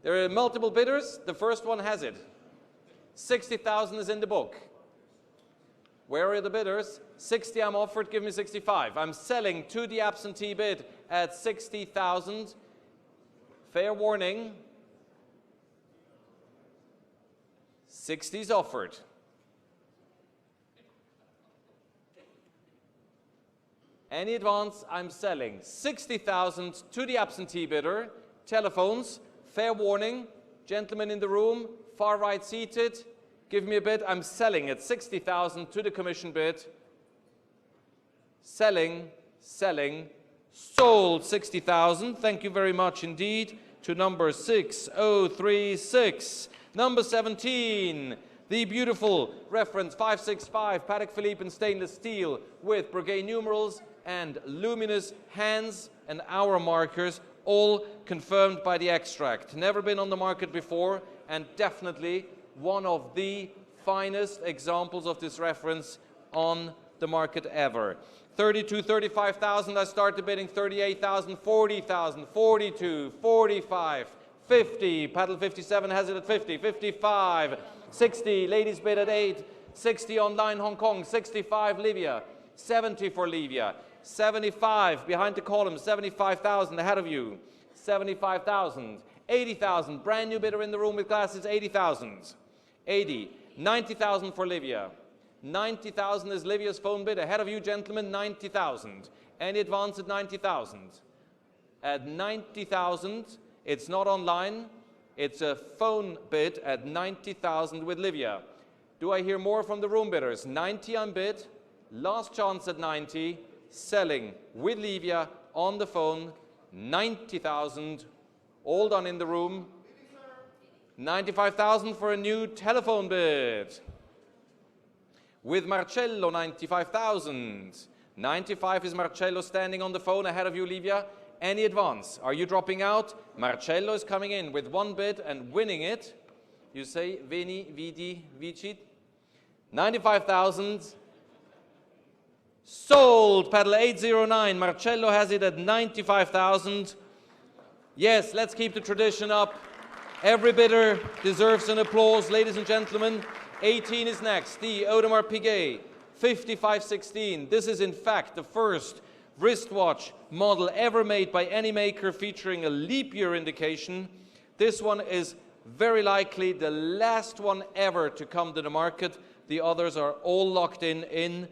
S2: There are multiple bidders. The first one has it. 60,000 is in the book. Where are the bidders? 60 I'm offered, give me 65. I'm selling to the absentee bid at 60,000. Fair warning. 60 is offered. Any advance, I'm selling 60,000 to the absentee bidder telephones. Fair warning, gentlemen in the room, far right seated, give me a bid. I'm selling at 60,000 to the commission bid. Selling, selling, sold 60,000. Thank you very much indeed to number 6036. Number 17, the beautiful reference 565 Patek Philippe in stainless steel with Breguet numerals and luminous hands and hour markers, all confirmed by the extract. Never been on the market before, and definitely one of the finest examples of this reference on the market ever. 32, 35,000, I started bidding 38,000, 40,000, 42, 45, 50, Paddle 57 has it at 50, 55, 60, ladies bid at 8, 60 online Hong Kong, 65 Libya, 70 for Libya, 75 behind the column, 75,000 ahead of you, 75,000, 80,000, brand new bidder in the room with glasses, 80,000, 80, 90,000 for Libya. 90,000 is Livia's phone bid. Ahead of you, gentlemen, 90,000. Any advance at 90,000? At 90,000, it's not online. It's a phone bid at 90,000 with Livia. Do I hear more from the room bidders? 90 on bid. Last chance at 90. Selling with Livia on the phone. 90,000. All done in the room. 95,000 for a new telephone bid. With Marcello, 95,000. 95 is Marcello standing on the phone ahead of you, Livia. Any advance? Are you dropping out? Marcello is coming in with one bid and winning it. You say, Veni, Vidi, Vicit. 95,000. Sold, paddle 809. Marcello has it at 95,000. Yes, let's keep the tradition up. Every bidder deserves an applause, ladies and gentlemen. 18 is next, the Audemars Piguet 5516. This is in fact the first wristwatch model ever made by any maker featuring a leap year indication. This one is very likely the last one ever to come to the market. The others are all locked in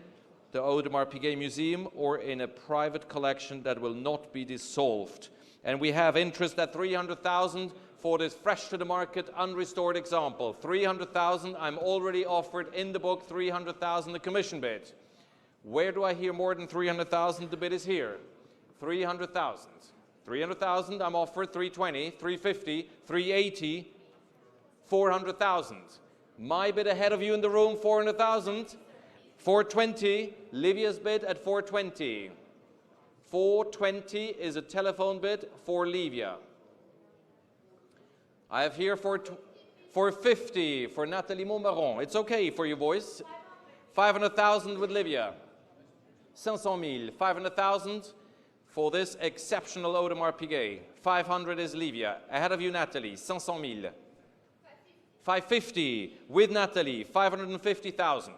S2: the Audemars Piguet Museum or in a private collection that will not be dissolved. And we have interest at 300,000 for this fresh to the market, unrestored example. 300,000, I'm already offered in the book 300,000 the commission bid. Where do I hear more than 300,000? The bid is here. 300,000. 300,000, I'm offered 320, 350, 380, 400,000. My bid ahead of you in the room, 400,000. 420, Livia's bid at 420. 420 is a telephone bid for Livia. I have here 450 for Nathalie Montbaron. It's okay for you boys. 500,000 with Livia. 500,000. 500,000 for this exceptional Audemars Piguet. 500 is Livia. Ahead of you, Nathalie. 500,000. 550 with Nathalie. 550,000.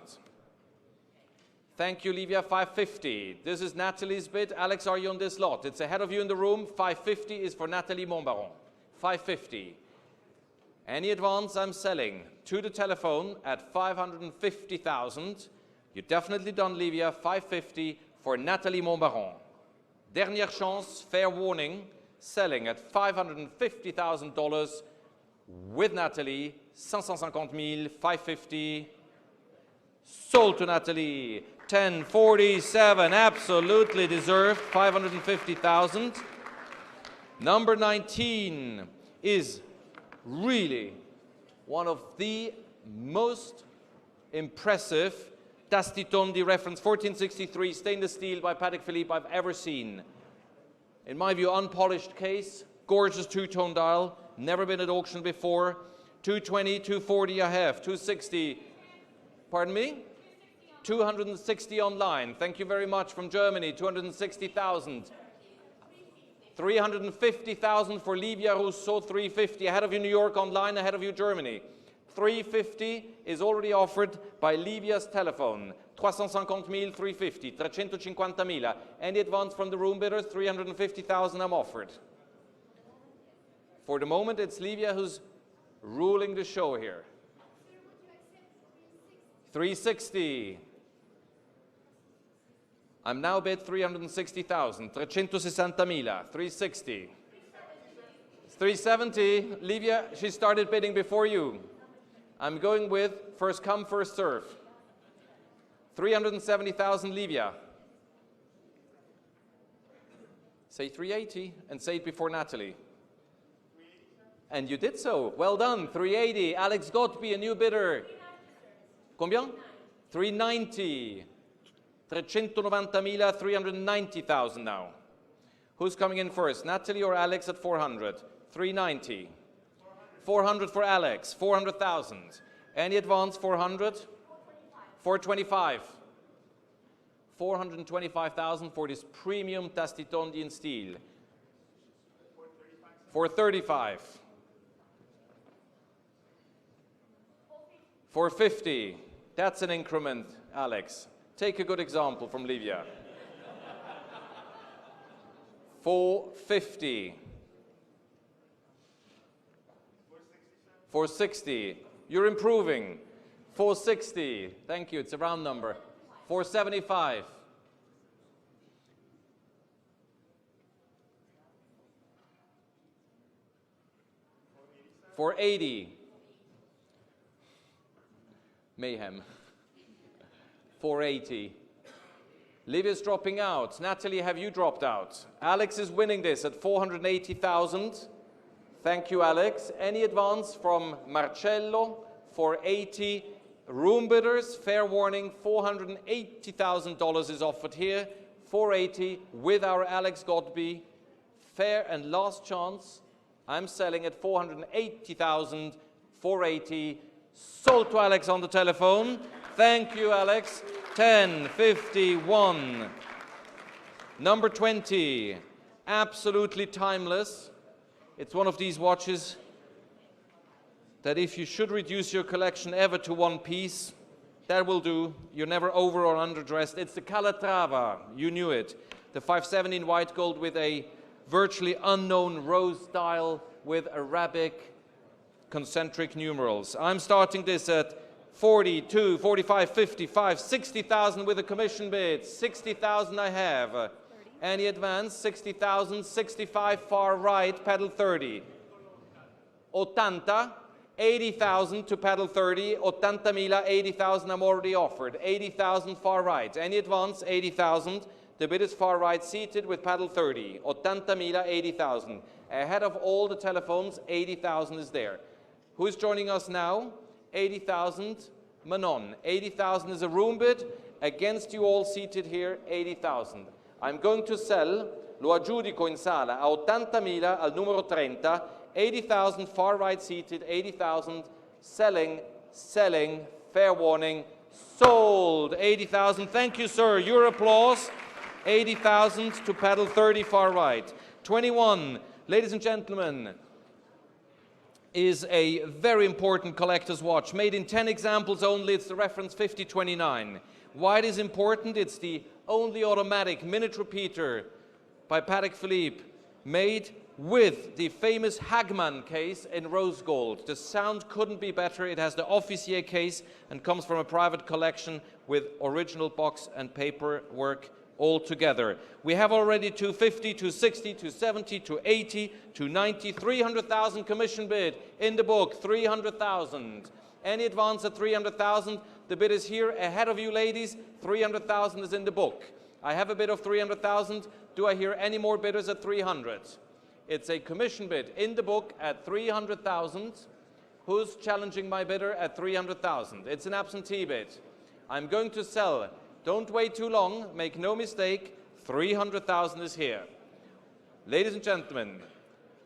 S2: Thank you, Livia. 550. This is Nathalie's bid. Alex, are you on this lot? It's ahead of you in the room. 550 is for Nathalie Montbaron. 550. Any advance, I'm selling to the telephone at 550,000. You're definitely done, Livia. 550 for Nathalie Montbaron. Dernière chance, fair warning, selling at $550,000 with Nathalie. 550,000, 550. Sold to Nathalie. 1047, absolutely deserved. 550,000. Number 19 is really one of the most impressive Tastitondi reference 1463 stainless steel by Patek Philippe I've ever seen. In my view, unpolished case, gorgeous two-tone dial, never been at auction before. 220, 240 I have, 260, pardon me? 260 online. Thank you very much from Germany, 260,000. 350,000 for Livia Rousseau, 350. Ahead of you, New York online, ahead of you, Germany. 350 is already offered by Livia's telephone. 350,000, 350. 350,000. Any advance from the room bidders? 350,000 I'm offered. For the moment, it's Livia who's ruling the show here. 360. I'm now bid 360,000. 360,000. 360. It's 370. Livia, she started bidding before you. I'm going with first come, first serve. 370,000, Livia. Say 380 and say it before Natalie. And you did so. Well done. 380. Alex Godby, a new bidder. Combien? 390. 390,000, 390,000 now. Who's coming in first? Natalie or Alex at 400? 390. 400 for Alex. 400,000. Any advance? 400? 425. 425,000 for this premium Tastitondian steel. 435. 450. That's an increment, Alex. Take a good example from Livia. 450. 460. You're improving. 460. Thank you. It's a round number. 475. 480. Mayhem. 480. Livia's dropping out. Natalie, have you dropped out? Alex is winning this at 480,000. Thank you, Alex. Any advance from Marcello? 480. Room bidders, fair warning, $480,000 is offered here. 480 with our Alex Godby. Fair and last chance. I'm selling at 480,000. 480. Sold to Alex on the telephone. Thank you, Alex. 1051. Number 20. Absolutely timeless. It's one of these watches that if you should reduce your collection ever to one piece, that will do. You're never over or underdressed. It's the Calatrava. You knew it. The 517 white gold with a virtually unknown rose dial with Arabic concentric numerals. I'm starting this at 42, 45, 55, 60,000 with a commission bid. 60,000 I have. Any advance? 60,000, 65 far right, pedal 30. 80. 80,000 to pedal 30, 80,000, 80,000 I'm already offered, 80,000 far right. Any advance? 80,000. The bid is far right, seated with pedal 30, 80,000, 80,000. Ahead of all the telephones, 80,000 is there. Who's joining us now? 80,000, Manon. 80,000 is a room bid. Against you all seated here, 80,000. I'm going to sell, lo aggiudico in sala, a 80,000 al numero 30, 80,000 far right seated, 80,000 selling, fair warning, sold, 80,000. Thank you, sir. Your applause. 80,000 to pedal 30 far right. 21, ladies and gentlemen, is a very important collector's watch. Made in 10 examples only. It's the reference 5029. Why it is important? It's the only automatic minute repeater by Patek Philippe made with the famous Hagman case in rose gold. The sound couldn't be better. It has the officier case and comes from a private collection with original box and paperwork all together. We have already 250, 260, 270, 280, 290, 300,000 commission bid in the book, 300,000. Any advance at 300,000? The bid is here ahead of you, ladies. 300,000 is in the book. I have a bid of 300,000. Do I hear any more bidders at 300? It's a commission bid in the book at 300,000. Who's challenging my bidder at 300,000? It's an absentee bid. I'm going to sell. Don't wait too long. Make no mistake. 300,000 is here. Ladies and gentlemen,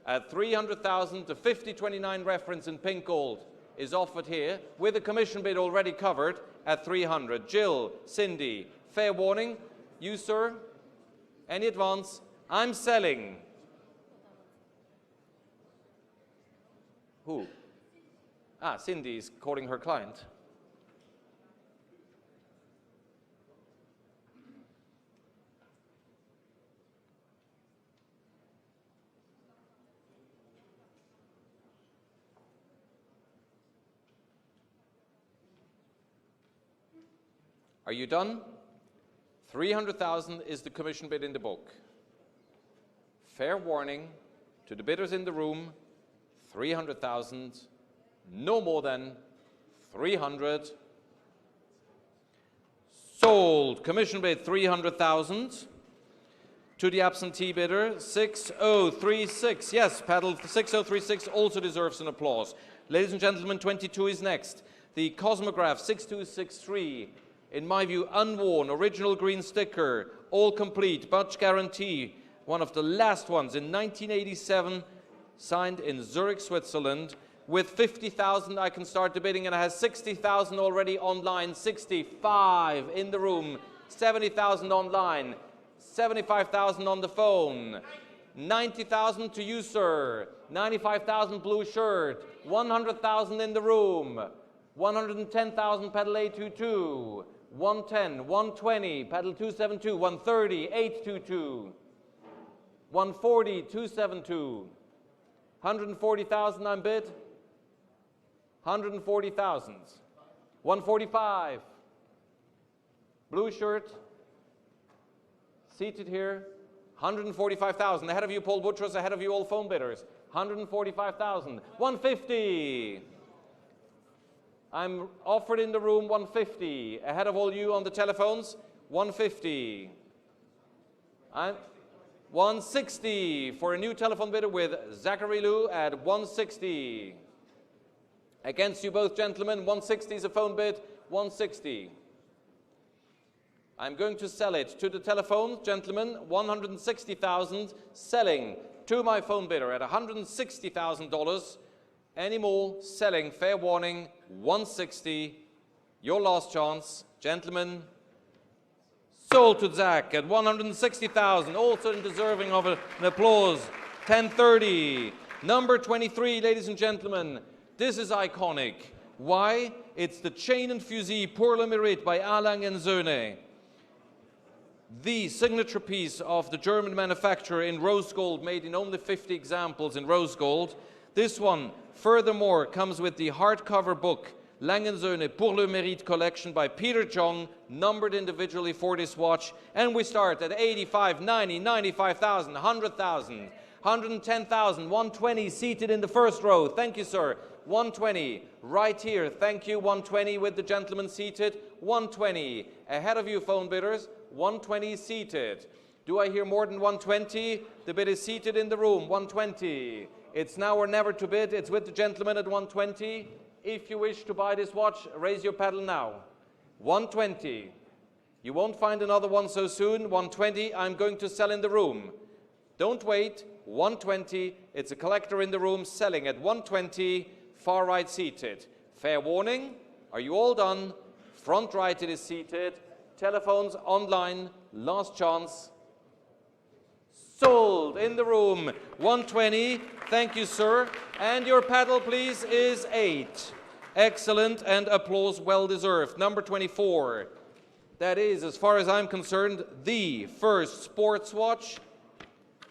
S2: at 300,000, the 5029 reference in pink gold is offered here with a commission bid already covered at 300. Jill, Cindy, fair warning. You, sir, any advance? I'm selling. Who? Ah, Cindy is calling her client. Are you done? 300,000 is the commission bid in the book. Fair warning, To the bidders in the room, 300,000, no more than 300. Sold. Commission bid 300,000. To the absentee bidder, 6036. Yes, paddle 6036 also deserves an applause. Ladies and gentlemen, 22 is next. The Cosmograph 6263. In my view, unworn, original green sticker, all complete, Budge guarantee. One of the last ones in 1987, signed in Zurich, Switzerland. With 50,000, I can start the bidding, and it has 60,000 already online, 65 in the room, 70,000 online, 75,000 on the phone, 90,000 to you, sir, 95,000 blue shirt, 100,000 in the room, 110,000 pedal 822, 110, 120, pedal 272, 130, 822, 140, 272, 140,000 I'm bid, 140,000, 145, blue shirt, seated here, 145,000. Ahead of you, Paul Buttress. Ahead of you, all phone bidders. 145,000. 150. I'm offered in the room 150. Ahead of all you on the telephones, 150. I'm 160 for a new telephone bidder with Zachary Lou at 160. Against you both, gentlemen. 160 is a phone bid. 160. I'm going to sell it to the telephone, gentlemen, 160,000, selling to my phone bidder at $160,000. Any more, selling, fair warning, 160. Your last chance, gentlemen. Sold to Zach at 160,000, also deserving of an applause. 1030. Number 23, ladies and gentlemen. This is iconic. Why? It's the Chain and Fusee Pour le Mérite by Alain & Söhne. The signature piece of the German manufacturer in rose gold, made in only 50 examples in rose gold. This one, furthermore, comes with the hardcover book, Lang & Söhne Pour le Mérite collection by Peter Jung, numbered individually for this watch. And we start at 85, 90, 95,000, 100,000, 110,000, 120 seated in the first row. Thank you, sir. 120, right here. Thank you, 120 with the gentleman seated. 120, ahead of you, phone bidders. 120 seated. Do I hear more than 120? The bid is seated in the room. 120. It's now or never to bid. It's with the gentleman at 120. If you wish to buy this watch, raise your paddle now. 120. You won't find another one so soon. 120. I'm going to sell in the room. Don't wait. 120. It's a collector in the room selling at 120. Far right seated. Fair warning. Are you all done? Front right it is seated. Telephones online, last chance. Sold in the room, 120. Thank you, sir. And your paddle, please, is 8. Excellent, and applause well deserved. Number 24. That is, as far as I'm concerned, the first sports watch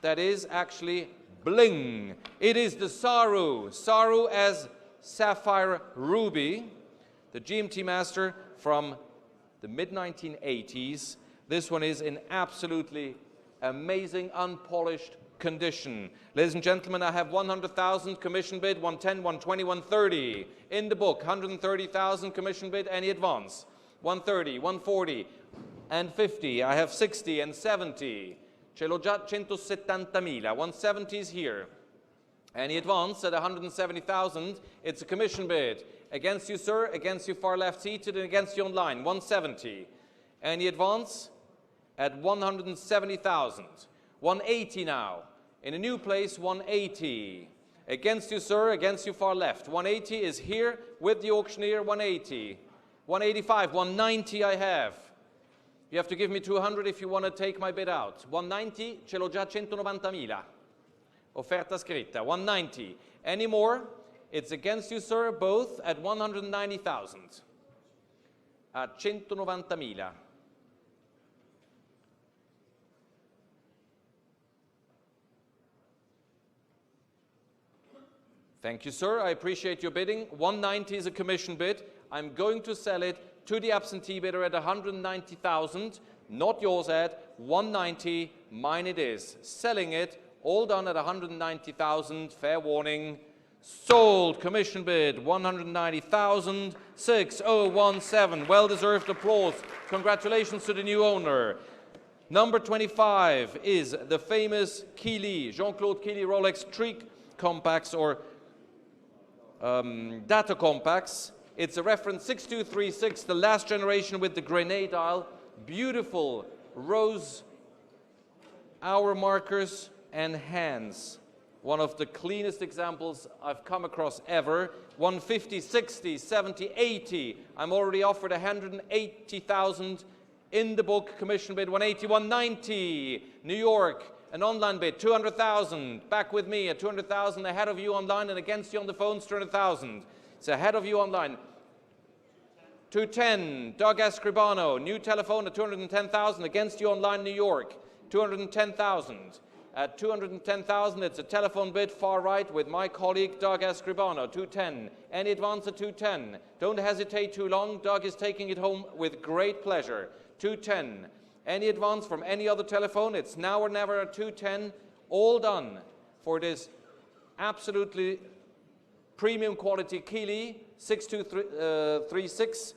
S2: that is actually bling. It is the Saru. Saru as sapphire ruby, the GMT Master from the mid-1980s. This one is in absolutely amazing, unpolished condition. Ladies and gentlemen, I have 100,000 commission bid, 110, 120, 130. In the book, 130,000 commission bid, any advance? 130, 140, and 50. I have 60 and 70. Ce l'ho già 170.000. 170 is here. Any advance at 170,000? It's a commission bid. Against you, sir, against you far left seated, and against you online, 170. Any advance? At 170,000. 180 now. In a new place, 180. Against you, sir, against you far left. 180 is here with the auctioneer, 180. 185, 190 I have. You have to give me 200 if you want to take my bid out. 190, ce l'ho già 190.000. Offerta scritta, 190. Any more? It's against you, sir, both at 190,000. At 190.000. Thank you, sir. I appreciate your bidding. 190 is a commission bid. I'm going to sell it to the absentee bidder at 190,000. Not yours at 190. Mine it is. Selling it All done at 190,000. Fair warning. Sold. Commission bid 190,000. 6017. Well-deserved applause. Congratulations to the new owner. Number 25 is the famous Keeley, Jean-Claude Keeley Rolex Trick Compacts or Data Compacts. It's a reference 6236, the last generation with the grenade dial. Beautiful rose hour markers and hands. One of the cleanest examples I've come across ever. 150, 60, 70, 80. I'm already offered 180,000 in the book. Commission bid 180, 190. New York, an online bid 200,000. Back with me at 200,000. Ahead of you online and against you on the phones 200,000. It's ahead of you online. 210, Doug Escribano, new telephone at 210,000, against you online, New York, 210,000. At 210,000, it's a telephone bid far right with my colleague, Doug Escribano, 210. Any advance at 210? Don't hesitate too long. Doug is taking it home with great pleasure. 210. Any advance from any other telephone? It's now or never at 210. All done for this absolutely premium quality Keeley 6236.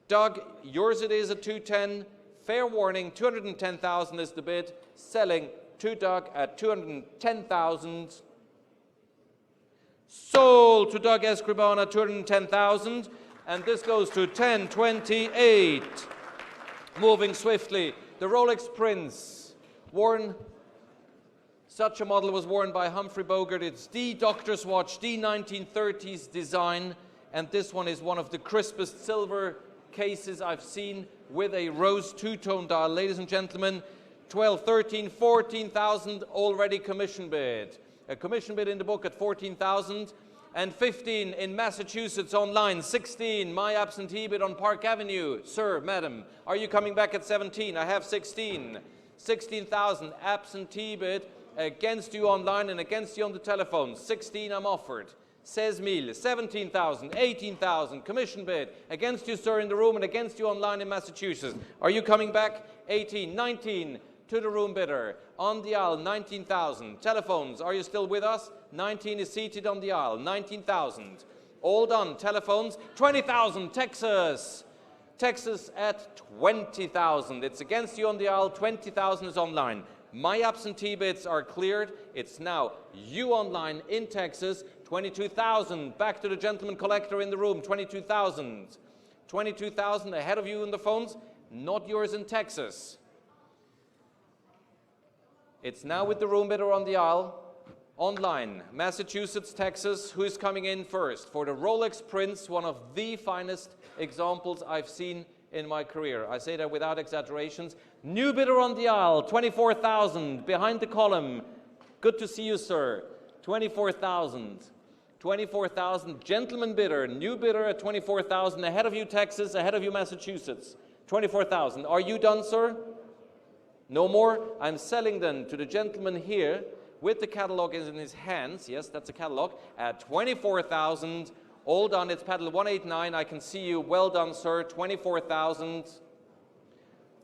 S2: Doug, yours it is at 210. Fair warning, 210,000 is the bid. Selling to Doug at 210,000. Sold to Doug Escribano at 210,000. And this goes to 1028. Moving swiftly, the Rolex Prince, worn. Such a model was worn by Humphrey Bogart. It's the doctor's watch, the 1930s design, and this one is one of the crispest silver cases I've seen with a rose two-tone dial. Ladies and gentlemen, 12, 13, 14,000 already commission bid. A commission bid in the book at 14,000, and 15 in Massachusetts online. 16, my absentee bid on Park Avenue. Sir, madam, are you coming back at 17? I have 16. 16,000 absentee bid. Against you online and against you on the telephone. 16 I'm offered. 16,000, 17,000, 18,000, commission bid. Against you, sir, in the room and against you online in Massachusetts. Are you coming back? 18, 19 to the room bidder. On the aisle, 19,000. Telephones, are you still with us? 19 is seated on the aisle, 19,000. All done. Telephones, 20,000. Texas. Texas at 20,000. It's against you on the aisle, 20,000 is online. My absentee bids are cleared. It's now you online in Texas, 22,000. Back to the gentleman collector in the room, 22,000. 22,000 ahead of you in the phones, not yours in Texas. It's now with the room bidder on the aisle, online, Massachusetts, Texas. Who is coming in first? For the Rolex Prince, one of the finest examples I've seen in my career. I say that without exaggerations. New bidder on the aisle, 24,000, behind the column. Good to see you, sir. 24,000. 24,000, gentleman bidder, new bidder at 24,000, ahead of you, Texas, ahead of you, Massachusetts. 24,000. Are you done, sir? No more? I'm selling then to the gentleman here with the catalog in his hands. Yes, that's a catalog. At 24,000. All done. It's pedal 189. I can see you. Well done, sir. 24,000.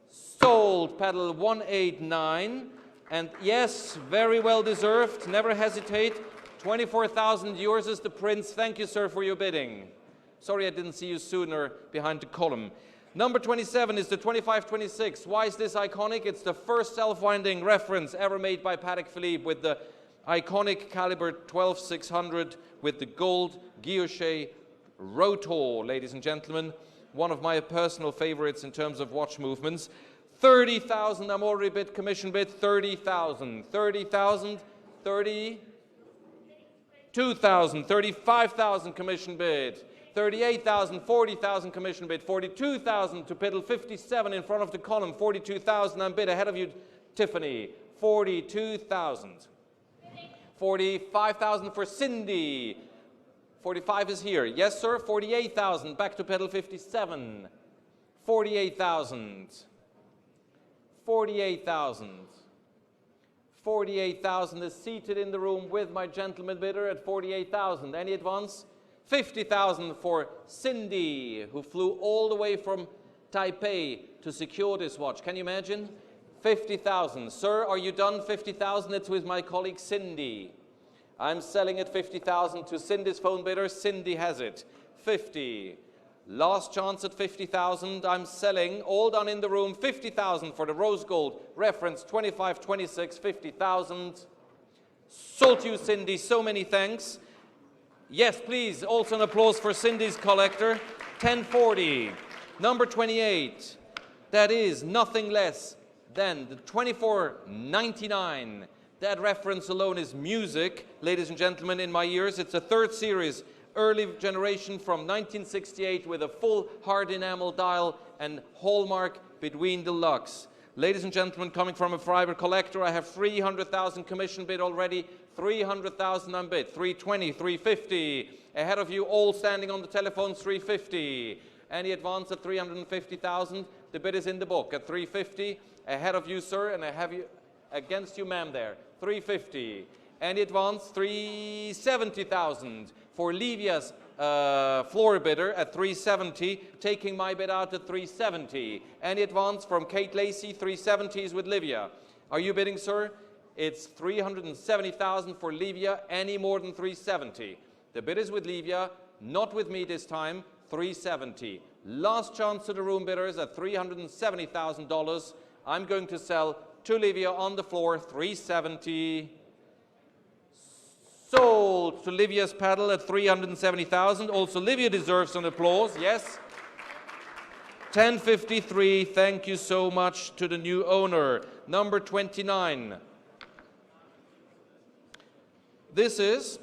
S2: Sold. Pedal 189. And yes, very well deserved. Never hesitate. 24,000. Yours is the Prince. Thank you, sir, for your bidding. Sorry I didn't see you sooner behind the column. Number 27 is the 2526. Why is this iconic? It's the first self-winding reference ever made by Patek Philippe with the iconic caliber 12600 with the gold guilloche rotor, ladies and gentlemen. One of my personal favorites in terms of watch movements. 30,000, I'm already bid, commission bid, 30,000. 30,000, 32,000, 35,000 commission bid. 38,000, 40,000 commission bid, 42,000 to Piddle, 57 in front of the column, 42,000 I'm bid ahead of you, Tiffany, 42,000. 45,000 for Cindy. 45 is here. Yes, sir. 48,000. Back to Piddle, 57. 48,000. 48,000. 48,000 is seated in the room with my gentleman bidder at 48,000. Any advance? 50,000 for Cindy, who flew all the way from Taipei to secure this watch. Can you imagine? 50,000. Sir, are you done? 50,000. It's with my colleague Cindy. I'm selling it 50,000 to Cindy's phone bidder. Cindy has it. 50. Last chance at 50,000. I'm selling, all done in the room, 50,000 for the rose gold. Reference 2526, 50,000. Sold to you, Cindy. So many thanks. Yes, please. Also an applause for Cindy's collector. 1040. Number 28. That is nothing less than the 2499. That reference alone is music, ladies and gentlemen, in my ears. It's a third series, early generation from 1968 with a full hard enamel dial and hallmark between the lugs. Ladies and gentlemen, coming from a private collector, I have 300,000 commission bid already, 300,000 on bid, 320, 350. Ahead of you, all standing on the telephones, 350. Any advance at 350,000? The bid is in the book at 350. Ahead of you, sir, and I have you against you, ma'am, there. 350. Any advance? 370,000 for Livia's floor bidder at 370, taking my bid out at 370. Any advance from Kate Lacey? 370s with Livia. Are you bidding, sir? It's 370,000 for Livia. Any more than 370? The bid is with Livia, not with me this time. 370. Last chance to the room bidders at $370,000. I'm going to sell to Livia on the floor, 370. Sold to Livia's paddle at 370,000. Also, Livia deserves an applause, yes. 1053, thank you so much to the new owner. Number 29. This is,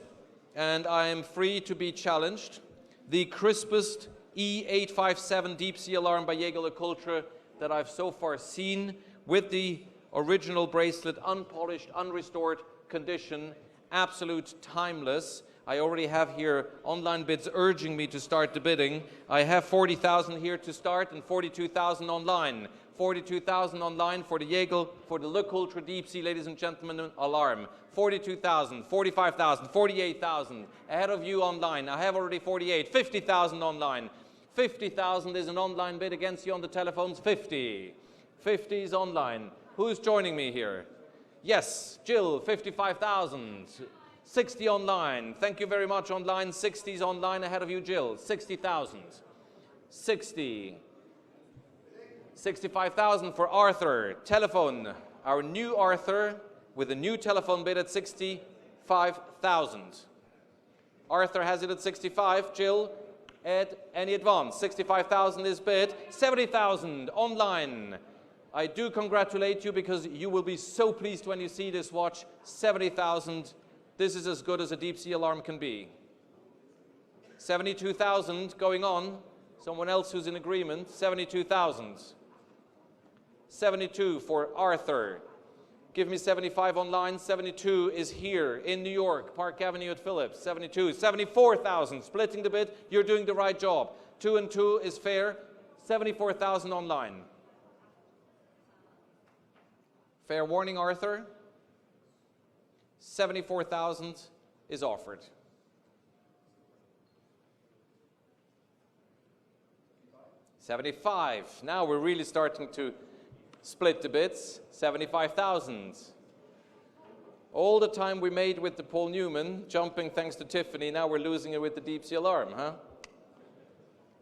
S2: and I am free to be challenged, the crispest E857 deep sea alarm by Jaeger-LeCoultre that I've so far seen, with the original bracelet, unpolished, unrestored condition, absolute timeless. I already have here online bids urging me to start the bidding. I have 40,000 here to start and 42,000 online. 42,000 online for the LeCoultre Deep Sea, ladies and gentlemen, alarm. 42,000, 45,000, 48,000. Ahead of you online. I have already 48, 50,000 online. 50,000 is an online bid against you on the telephones. 50. 50 is online. Who's joining me here? Yes, Jill, 55,000. 60 online. Thank you very much online. 60 is online. Ahead of you, Jill. 60,000. 60. 65,000 for Arthur. Telephone. Our new Arthur with a new telephone bid at 65,000. Arthur has it at 65. Jill, at any advance. 65,000 is bid. 70,000 online. I do congratulate you because you will be so pleased when you see this watch. 70,000. This is as good as a deep sea alarm can be. 72,000 going on. Someone else who's in agreement. 72,000. 72 for Arthur. Give me 75 online. 72 is here in New York, Park Avenue at Phillips. 72. 74,000. Splitting the bid. You're doing the right job. 2 and 2 is fair. 74,000 online. Fair warning, Arthur. 74,000 is offered. $75. Now we're really starting to split the bids. 75,000. All the time we made with the Paul Newman, jumping thanks to Tiffany, now we're losing it with the deep sea alarm, huh?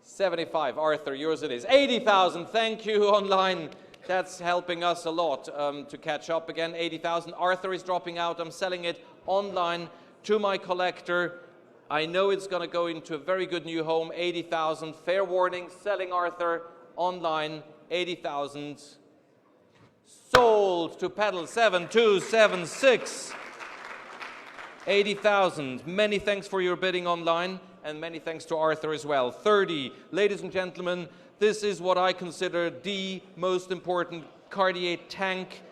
S2: 75. Arthur, yours it is. 80,000. Thank you online. That's helping us a lot to catch up again. 80,000. Arthur is dropping out. I'm selling it online to my collector. I know it's going to go into a very good new home. 80,000. Fair warning. Selling Arthur online. 80,000. Sold to Pedal 7276. 80,000. Many thanks for your bidding online, and many thanks to Arthur as well. 30. Ladies and gentlemen, this is what I consider the most important Cartier tank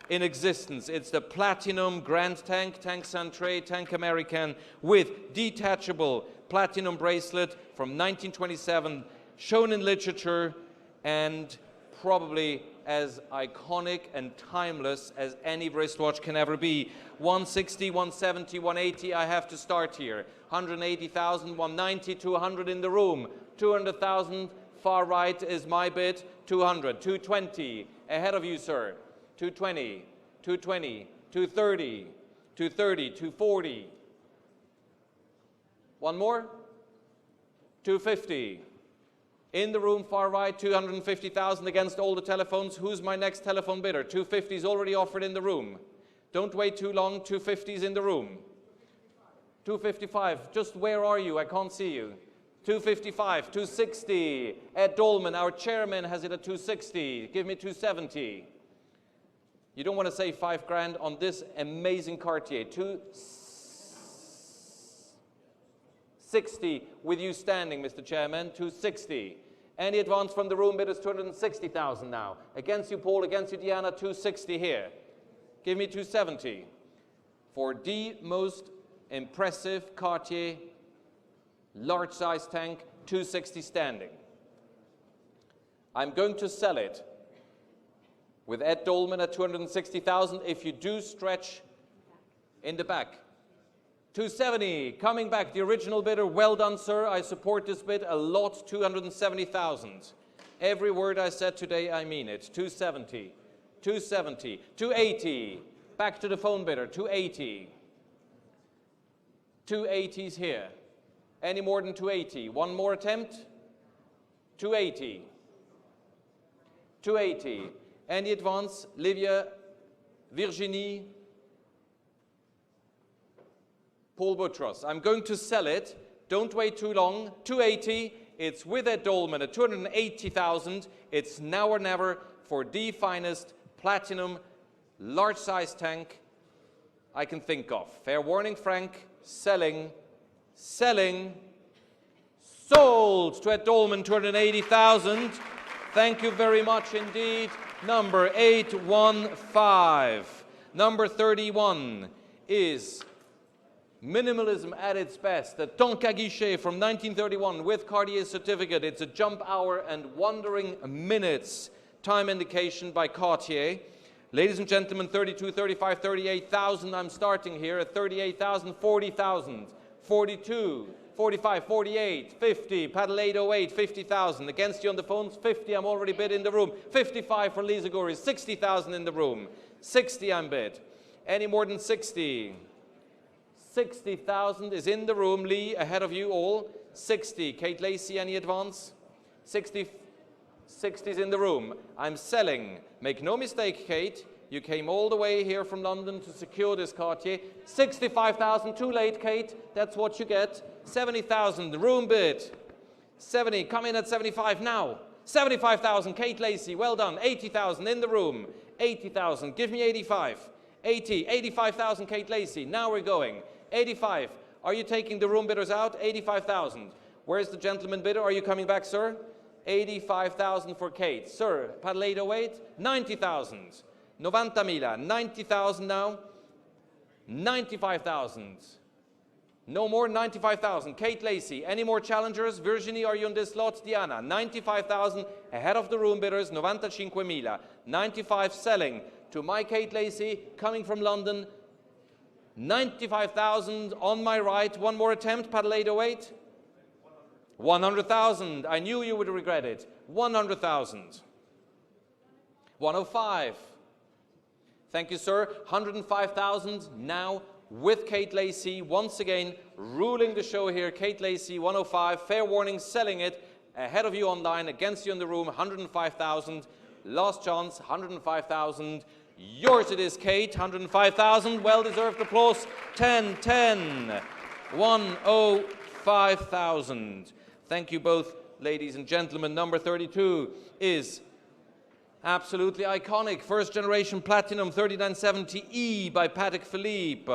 S2: in existence. It's the Platinum Grand Tank, Tank Centre, Tank American, with detachable platinum bracelet from 1927, shown in literature, and probably as iconic and timeless as any wristwatch can ever be. 160, 170, 180, I have to start here. 180,000, 190, 200 in the room. 200,000, far right is my bid. 200, 220, ahead of you, sir. 220, 220, 230, 230, 240. One more. 250. In the room, far right, 250,000 against all the telephones. Who's my next telephone bidder? 250 is already offered in the room. Don't wait too long, 250 is in the room. 255, just where are you? I can't see you. 255, 260. Ed Dolman, our chairman, has it at 260. Give me 270. You don't want to save $5 on this amazing Cartier. 260 with you standing, Mr. Chairman. 260. Any advance from the room bidders? 260,000 now. Against you, Paul. Against you, Diana. 260 here. Give me 270 for the most impressive Cartier large size tank. 260 standing. I'm going to sell it with Ed Dolman at 260,000 if you do stretch in the back. 270, coming back, the original bidder. Well done, sir. I support this bid a lot. 270,000. Every word I said today, I mean it. 270, 270, 280. Back to the phone bidder. 280. 280's here. Any more than 280? One more attempt. 280. 280. Any advance? Livia, Virginie, Paul Boutros. I'm going to sell it. Don't wait too long. 280. It's with Ed Dolman at 280,000. It's now or never for the finest platinum large size tank I can think of. Fair warning, Frank. Selling. Selling. Sold to Ed Dolman, 280,000. Thank you very much indeed. Number 815. Number 31 is minimalism at its best. The Tonka Guichet from 1931 with Cartier certificate. It's a jump hour and wandering minutes time indication by Cartier. Ladies and gentlemen, 32, 35, 38,000. I'm starting here at 38,000, 40,000, 42, 45, 48, 50, paddle 808, 50,000. Against you on the phones, 50, I'm already bid in the room. 55 for Lisa Goury, 60,000 in the room. 60 I'm bid. Any more than 60? 60,000 is in the room. Lee, ahead of you all. 60. Kate Lacey, any advance? 60. 60's in the room. I'm selling. Make no mistake, Kate. You came all the way here from London to secure this Cartier. 65,000. Too late, Kate. That's what you get. 70,000. Room bid. 70. Come in at 75 now. 75,000. Kate Lacey. Well done. 80,000 in the room. 80,000. Give me 85. 80. 85,000. Kate Lacey. Now we're going. 85. Are you taking the room bidders out? 85,000. Where's the gentleman bidder? Are you coming back, sir? 85,000 for Kate. Sir, paddle 808, 90,000. 90,000. 90,000 now. 95,000. No more, 95,000. Kate Lacey. Any more challengers? Virginie, are you on this lot? Diana, 95,000 ahead of the room bidders. 95,000. 95 selling to my Kate Lacey, coming from London. 95,000 on my right. One more attempt, paddle 808. 100,000. I knew you would regret it. 100,000. 105. Thank you, sir. 105,000 now with Kate Lacey. Once again, ruling the show here. Kate Lacey, 105. Fair warning, selling it. Ahead of you online, against you in the room, 105,000. Last chance, 105,000. Yours it is, Kate. 105,000. Well-deserved applause. 10, 10. 105,000. Thank you both, ladies and gentlemen. Number 32 is absolutely iconic. First generation platinum 3970E by Patek Philippe.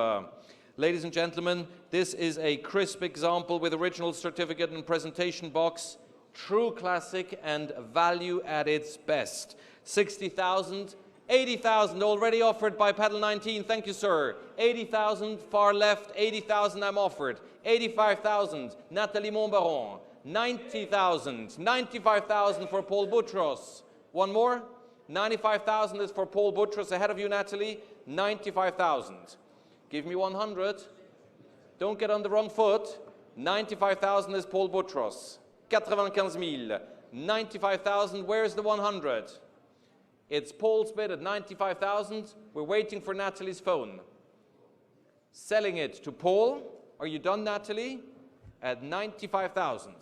S2: Ladies and gentlemen, this is a crisp example with original certificate and presentation box. True classic and value at its best. 60,000, 80,000 already offered by Paddle 19. Thank you, sir. 80,000 far left. 80,000 I'm offered. 85,000 Nathalie Montbaron. 90,000, 95,000 for Paul Boutros. One more. 95,000 is for Paul Boutros. Ahead of you, Natalie. 95,000. Give me 100. Don't get on the wrong foot. 95,000 is Paul Boutros. 95,000. 95,000. Where's the 100? It's Paul's bid at 95,000. We're waiting for Natalie's phone. Selling it to Paul. Are you done, Natalie? At 95,000.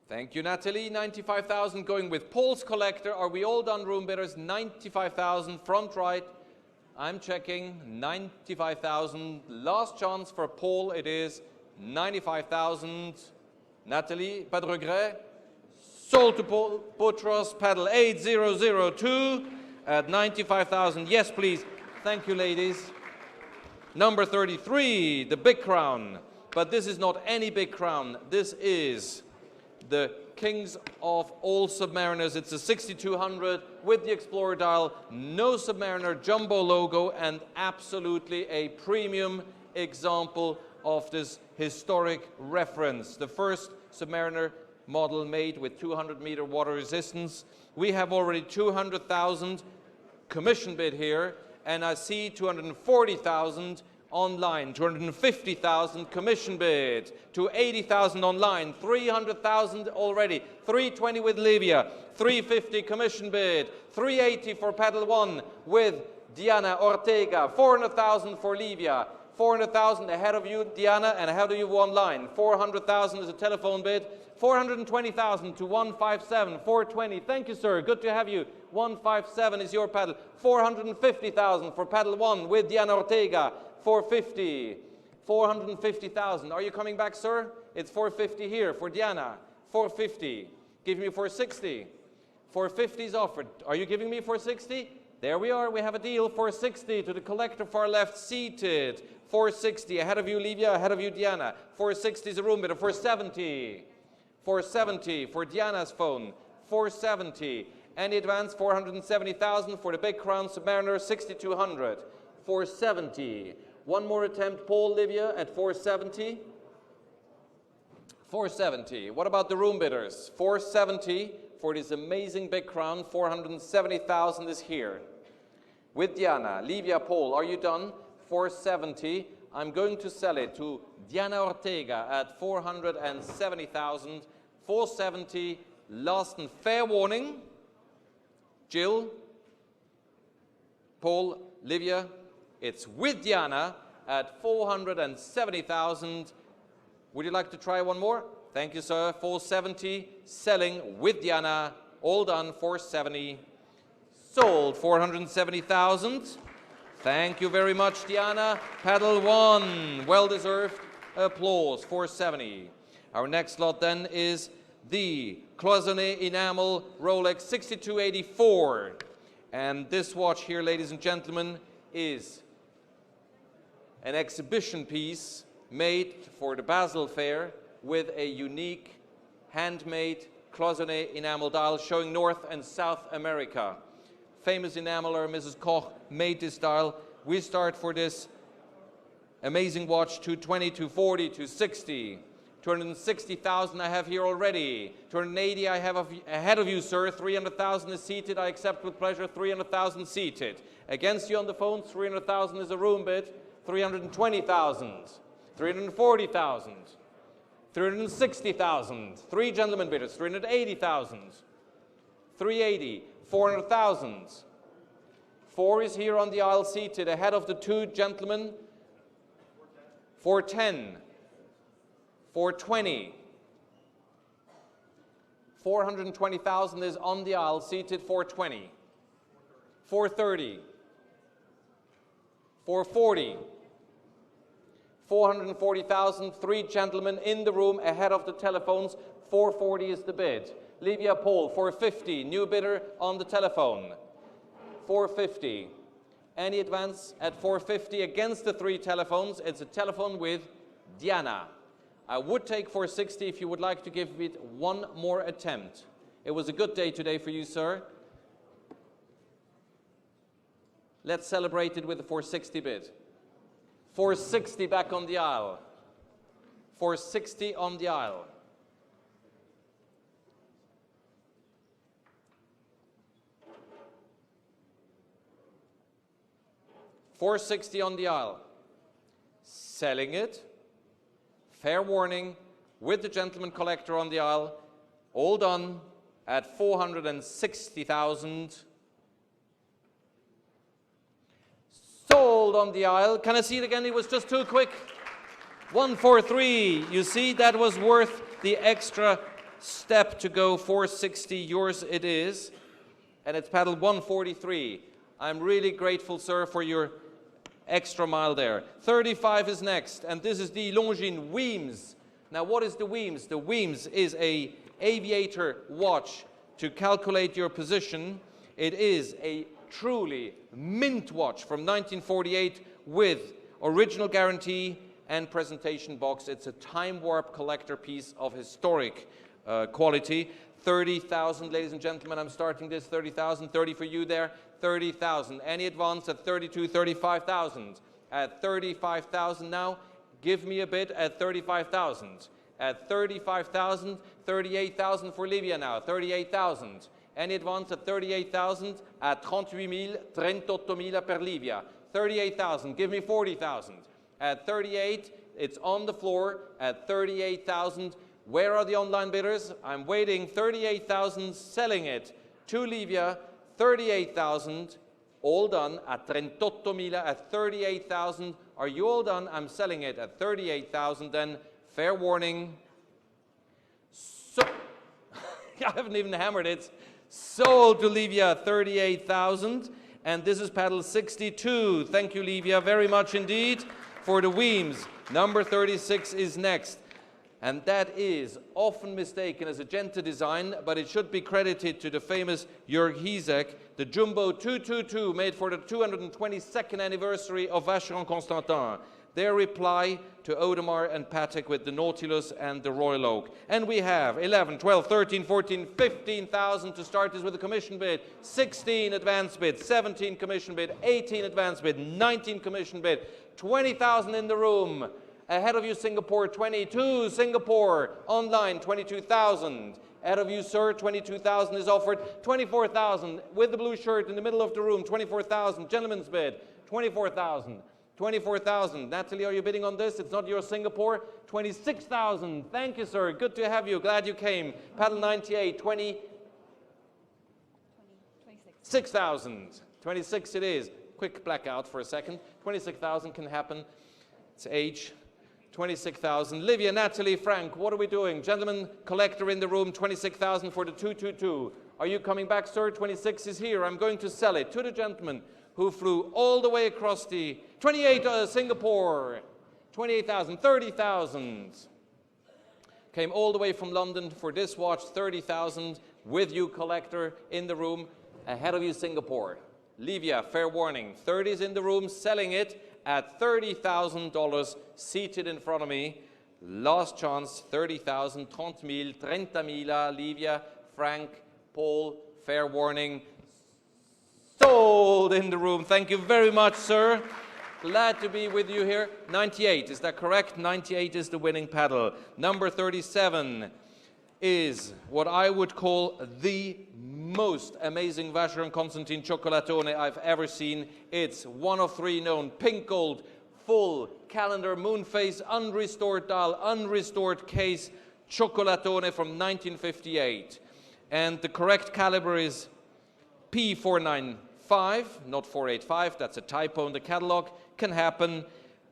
S2: Thank you, Natalie. 95,000 going with Paul's collector. Are we all done, room bidders? 95,000, front right. I'm checking. 95,000. Last chance for Paul. It is 95,000. Natalie, pas de regret. Sold to Paul Boutros, pedal 8002 at 95,000. Yes, please. Thank you, ladies. Number 33, the big crown. But this is not any big crown. This is the Kings of all Submariners. It's a 6200 with the Explorer dial, no Submariner jumbo logo, and absolutely a premium example of this historic reference. The first Submariner model made with 200-meter water resistance. We have already 200,000 commission bid here, and I see 240,000 online, 250,000 commission bid, 280,000 online, 300,000 already, 320 with Livia, 350 commission bid, 380 for pedal 1 with Diana Ortega, 400,000 for Livia, 400,000 ahead of you, Diana, and ahead of you online, 400,000 is a telephone bid, 420,000 to 157, 420, thank you sir, good to have you, 157 is your pedal, 450,000 for pedal 1 with Diana Ortega, 450, 450,000. Are you coming back, sir? It's 450 here for Diana. 450. Give me 460. 450 is offered. Are you giving me 460? There we are. We have a deal. 460 to the collector far left seated. 460. Ahead of you, Livia. Ahead of you, Diana. 460 is a room bidder. 470. 470 for Diana's phone. 470. Any advance? 470,000 for the big crown Submariner. 6,200. 470. One more attempt, Paul, Livia, at 470. 470. What about the room bidders? 470 for this amazing big crown. 470,000 is here. With Diana, Livia, Paul, are you done? 470. I'm going to sell it to Diana Ortega at 470,000. 470. Last and fair warning. Jill, Paul, Livia. It's with Diana at 470,000. Would you like to try one more? Thank you, sir. 470, selling with Diana. All done, 470. Sold, 470,000. Thank you very much, Diana. Pedal 1, well-deserved applause, 470. Our next lot then is the Cloisonné Enamel Rolex 6284. And this watch here, ladies and gentlemen, is an exhibition piece made for the Basel Fair with a unique handmade Cloisonné enamel dial showing North and South America. Famous enameler Mrs. Koch made this dial. We start for this amazing watch 220, 240, 260. 260,000 I have here already. 280 I have ahead of you, sir. 300,000 is seated. I accept with pleasure. 300,000 seated. Against you on the phone, 300,000 is a room bid. 320,000, 340,000, 360,000, 3 gentlemen bidders, 380,000, 380, 400,000. 4 is here on the aisle seated ahead of the 2 gentlemen. 410, 420, 420,000 is on the aisle seated. 420, 430, 440, 440,000, 3 gentlemen in the room ahead of the telephones. 440 is the bid. Livia, Paul, 450, new bidder on the telephone. 450. Any advance at 450 against the 3 telephones? It's a telephone with Diana. I would take 460 if you would like to give it one more attempt. It was a good day today for you, sir. Let's celebrate it with the 460 bid. 460 back on the aisle. 460 on the aisle. $460 on the aisle. Selling it. fair warning, with the gentleman collector on the aisle, all done at 460,000. Sold on the aisle. Can I see it again? It was just too quick. 143. You see, that was worth the extra step to go. 460, yours it is. And it's paddle 143. I'm really grateful, sir, for your extra mile there. 35 is next, and this is the Longines Weems. Now, what is the Weems? The Weems is a aviator watch to calculate your position. It is a truly mint watch from 1948 with original guarantee and presentation box. It's a time warp collector piece of historic quality. 30,000, ladies and gentlemen, I'm starting this. 30,000, 30 for you there. 30,000. Any advance at 32, 35,000. At 35,000 now, give me a bid at 35,000. At 35,000, 38,000 for Livia now. 38,000. Any advance at 38,000? At 38,000 per Livia. 38,000. Give me 40,000. At 38, it's on the floor. At 38,000. Where are the online bidders? I'm waiting. 38,000, selling it to Livia. 38,000, all done at 38,000. At 38,000, are you all done? I'm selling it at 38,000. Then fair warning. So I haven't even hammered it. Sold to Livia, 38,000. And this is paddle 62. Thank you, Livia, very much indeed for the Weems. Number 36 is next. And that is often mistaken as a Genta design, but it should be credited to the famous Jörg Hiesek, the Jumbo 222, made for the 222nd anniversary of Vacheron Constantin. Their reply to Audemars and Patek with the Nautilus and the Royal Oak. And we have 11, 12, 13, 14, 15,000 to start this with a commission bid, 16 advance bid, 17 commission bid, 18 advance bid, 19 commission bid, 20,000 in the room. Ahead of you, Singapore, 22. Singapore, online, 22,000. Ahead of you, sir, 22,000 is offered. 24,000 with the blue shirt in the middle of the room. 24,000. Gentleman's bid, 24,000. 24,000. Natalie, are you bidding on this? It's not your Singapore. 26,000. Thank you, sir. Good to have you. Glad you came. Paddle 98, 26,000. 26 it is. Quick blackout for a second. 26,000 can happen. It's age. 26,000. Livia, Natalie, Frank, what are we doing? Gentleman collector in the room, 26,000 for the 222. Are you coming back, sir? 26 is here. I'm going to sell it to the gentleman who flew all the way across the 28 Singapore. 28,000, 30,000. Came all the way from London for this watch, 30,000 with you, collector in the room. Ahead of you, Singapore. Livia, fair warning. 30 is in the room, selling it at $30,000, seated in front of me. Last chance, 30,000, 30,000, Livia, Frank, Paul, fair warning. Sold in the room. Thank you very much, sir. Glad to be with you here. 98, is that correct? 98 is the winning paddle. Number 37 is what I would call the most amazing Vacheron Constantin Chocolatone I've ever seen. It's one of three known, pink gold, full calendar, moon face, unrestored dial, unrestored case, Chocolatone from 1958. And the correct caliber is P495, not 485, that's a typo in the catalog, can happen.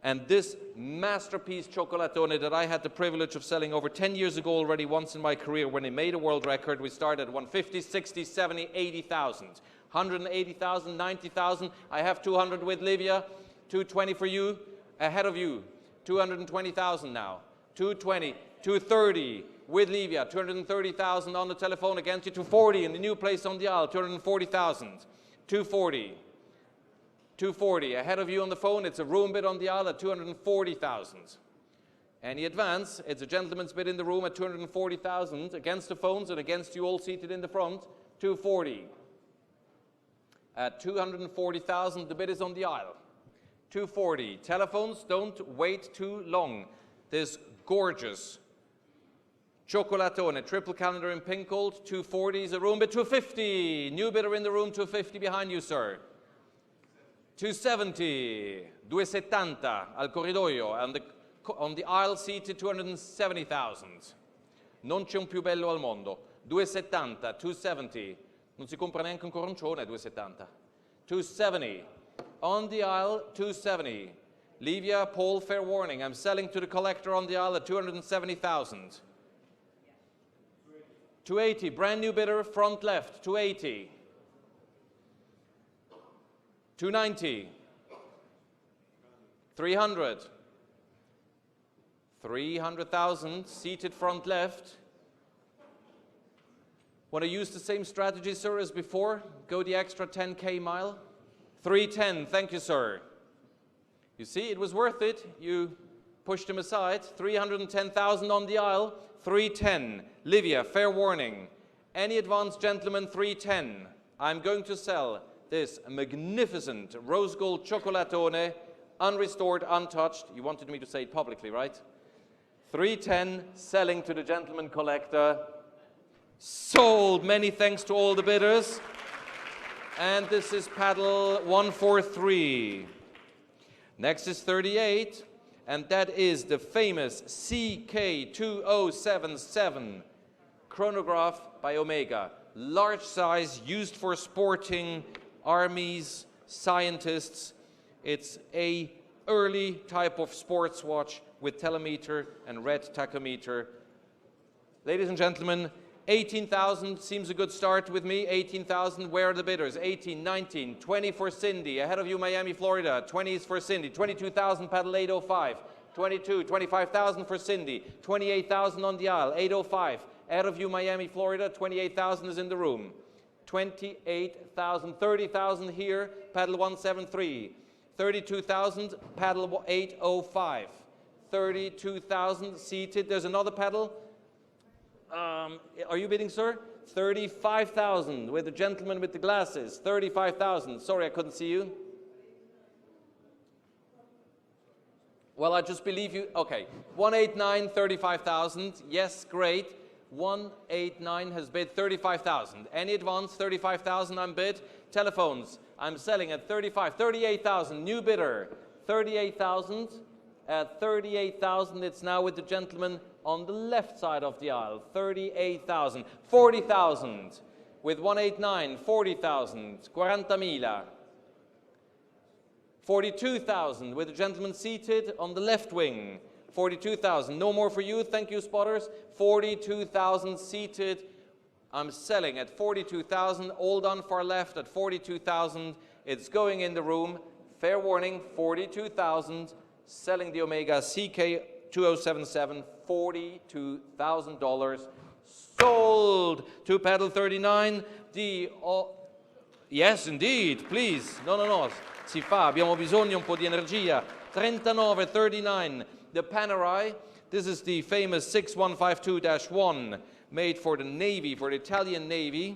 S2: And this masterpiece Chocolatone that I had the privilege of selling over 10 years ago already once in my career when it made a world record, we started at 150, 60, 70, 80,000. 180,000, 90,000. I have 200 with Livia, 220 for you, ahead of you. 220,000 now. 220, 230 with Livia, 230,000 on the telephone against you, 240 in the new place on the aisle, 240,000. 240. 240. Ahead of you on the phone, it's a room bid on the aisle at 240,000. Any advance, it's a gentleman's bid in the room at 240,000 against the phones and against you all seated in the front, 240. At 240,000, the bid is on the aisle. 240. Telephones, don't wait too long. This gorgeous Chocolatone, triple calendar in pink gold, 240 is a room bid, 250. New bidder in the room, 250 behind you, sir. 270, 270 al corridoio, and the On the aisle seated 270,000. Non c'è un più bello al mondo. 270, 270. Non si compra neanche un coroncione 270. 270. On the aisle, 270. Livia, Paul, fair warning. I'm selling to the collector on the aisle at 270,000. 280, brand new bidder, front left, 280. 290. 300. 300,000, seated front left. Want to use the same strategy, sir, as before? Go the extra 10K mile? 310, thank you, sir. You see, it was worth it. You pushed him aside. 310,000 on the aisle. 310. Livia, fair warning. Any advanced gentleman, 310. I'm going to sell this magnificent rose gold chocolatone, unrestored, untouched. You wanted me to say it publicly, right? 310, selling to the gentleman collector. Sold. Many thanks to all the bidders. And this is paddle 143. Next is 38, and that is the famous CK2077 chronograph by Omega. Large size, used for sporting, armies, scientists. It's a early type of sports watch with telemeter and red tachometer. Ladies and gentlemen, 18,000 seems a good start with me. 18,000, where are the bidders? 18, 19, 20 for Cindy. Ahead of you, Miami, Florida. 20 is for Cindy. 22,000, paddle 805. 22, 25,000 for Cindy. 28,000 on the aisle, 805. Ahead of you, Miami, Florida. 28,000 is in the room. 28,000, 30,000 here, paddle 173. 32,000, paddle 805. 32,000 seated. There's another paddle. Are you bidding, sir? 35,000 with the gentleman with the glasses. 35,000. Sorry, I couldn't see you. Well, I just believe you. Okay. 189, 35,000. Yes, great. 189 has bid 35,000. Any advance? 35,000 I'm bid. Telephones. I'm selling at 35. 38,000. New bidder. 38,000. At 38,000, it's now with the gentleman on the left side of the aisle. 38,000. 40,000 with 189. 40,000. 40,000. 42,000 with the gentleman seated on the left wing. 42,000. No more for you. Thank you, spotters. 42,000 seated. I'm selling at 42,000. All done far left at 42,000. It's going in the room. Fair warning, 42,000. Selling the Omega CK2077, $42,000. Sold to paddle 39. Yes, indeed, please. No. Si fa, abbiamo bisogno un po' di energia. 39, 39. The Panerai. This is the famous 6152-1 made for the Navy, for the Italian Navy.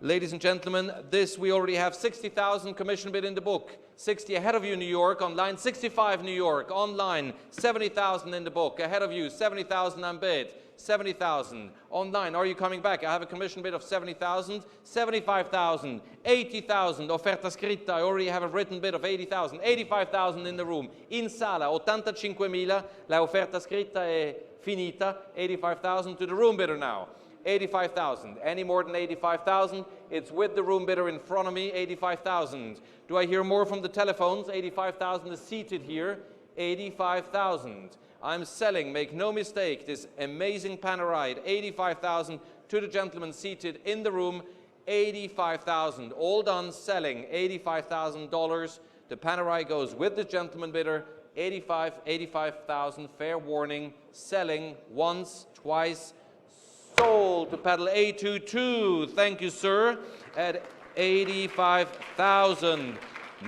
S2: Ladies and gentlemen, this we already have 60,000 commission bid in the book. 60 ahead of you, New York, online. 65, New York, online. 70,000 in the book. Ahead of you, 70,000 on bid. 70,000. Online, are you coming back? I have a commission bid of 70,000. 75,000. 80,000. Offerta scritta, I already have a written bid of 80,000. 85,000 in the room. In sala, 85,000. La offerta scritta è finita. 85,000 to the room bidder now. 85,000. Any more than 85,000? It's with the room bidder in front of me, 85,000. Do I hear more from the telephones? 85,000 is seated here. 85,000. I'm selling, make no mistake, this amazing Panerai, 85,000 to the gentleman seated in the room. 85,000. All done, selling, $85,000. The Panerai goes with the gentleman bidder. 85,000. Fair warning. Selling once, twice. Sold to paddle 822. Thank you, sir. At 85,000.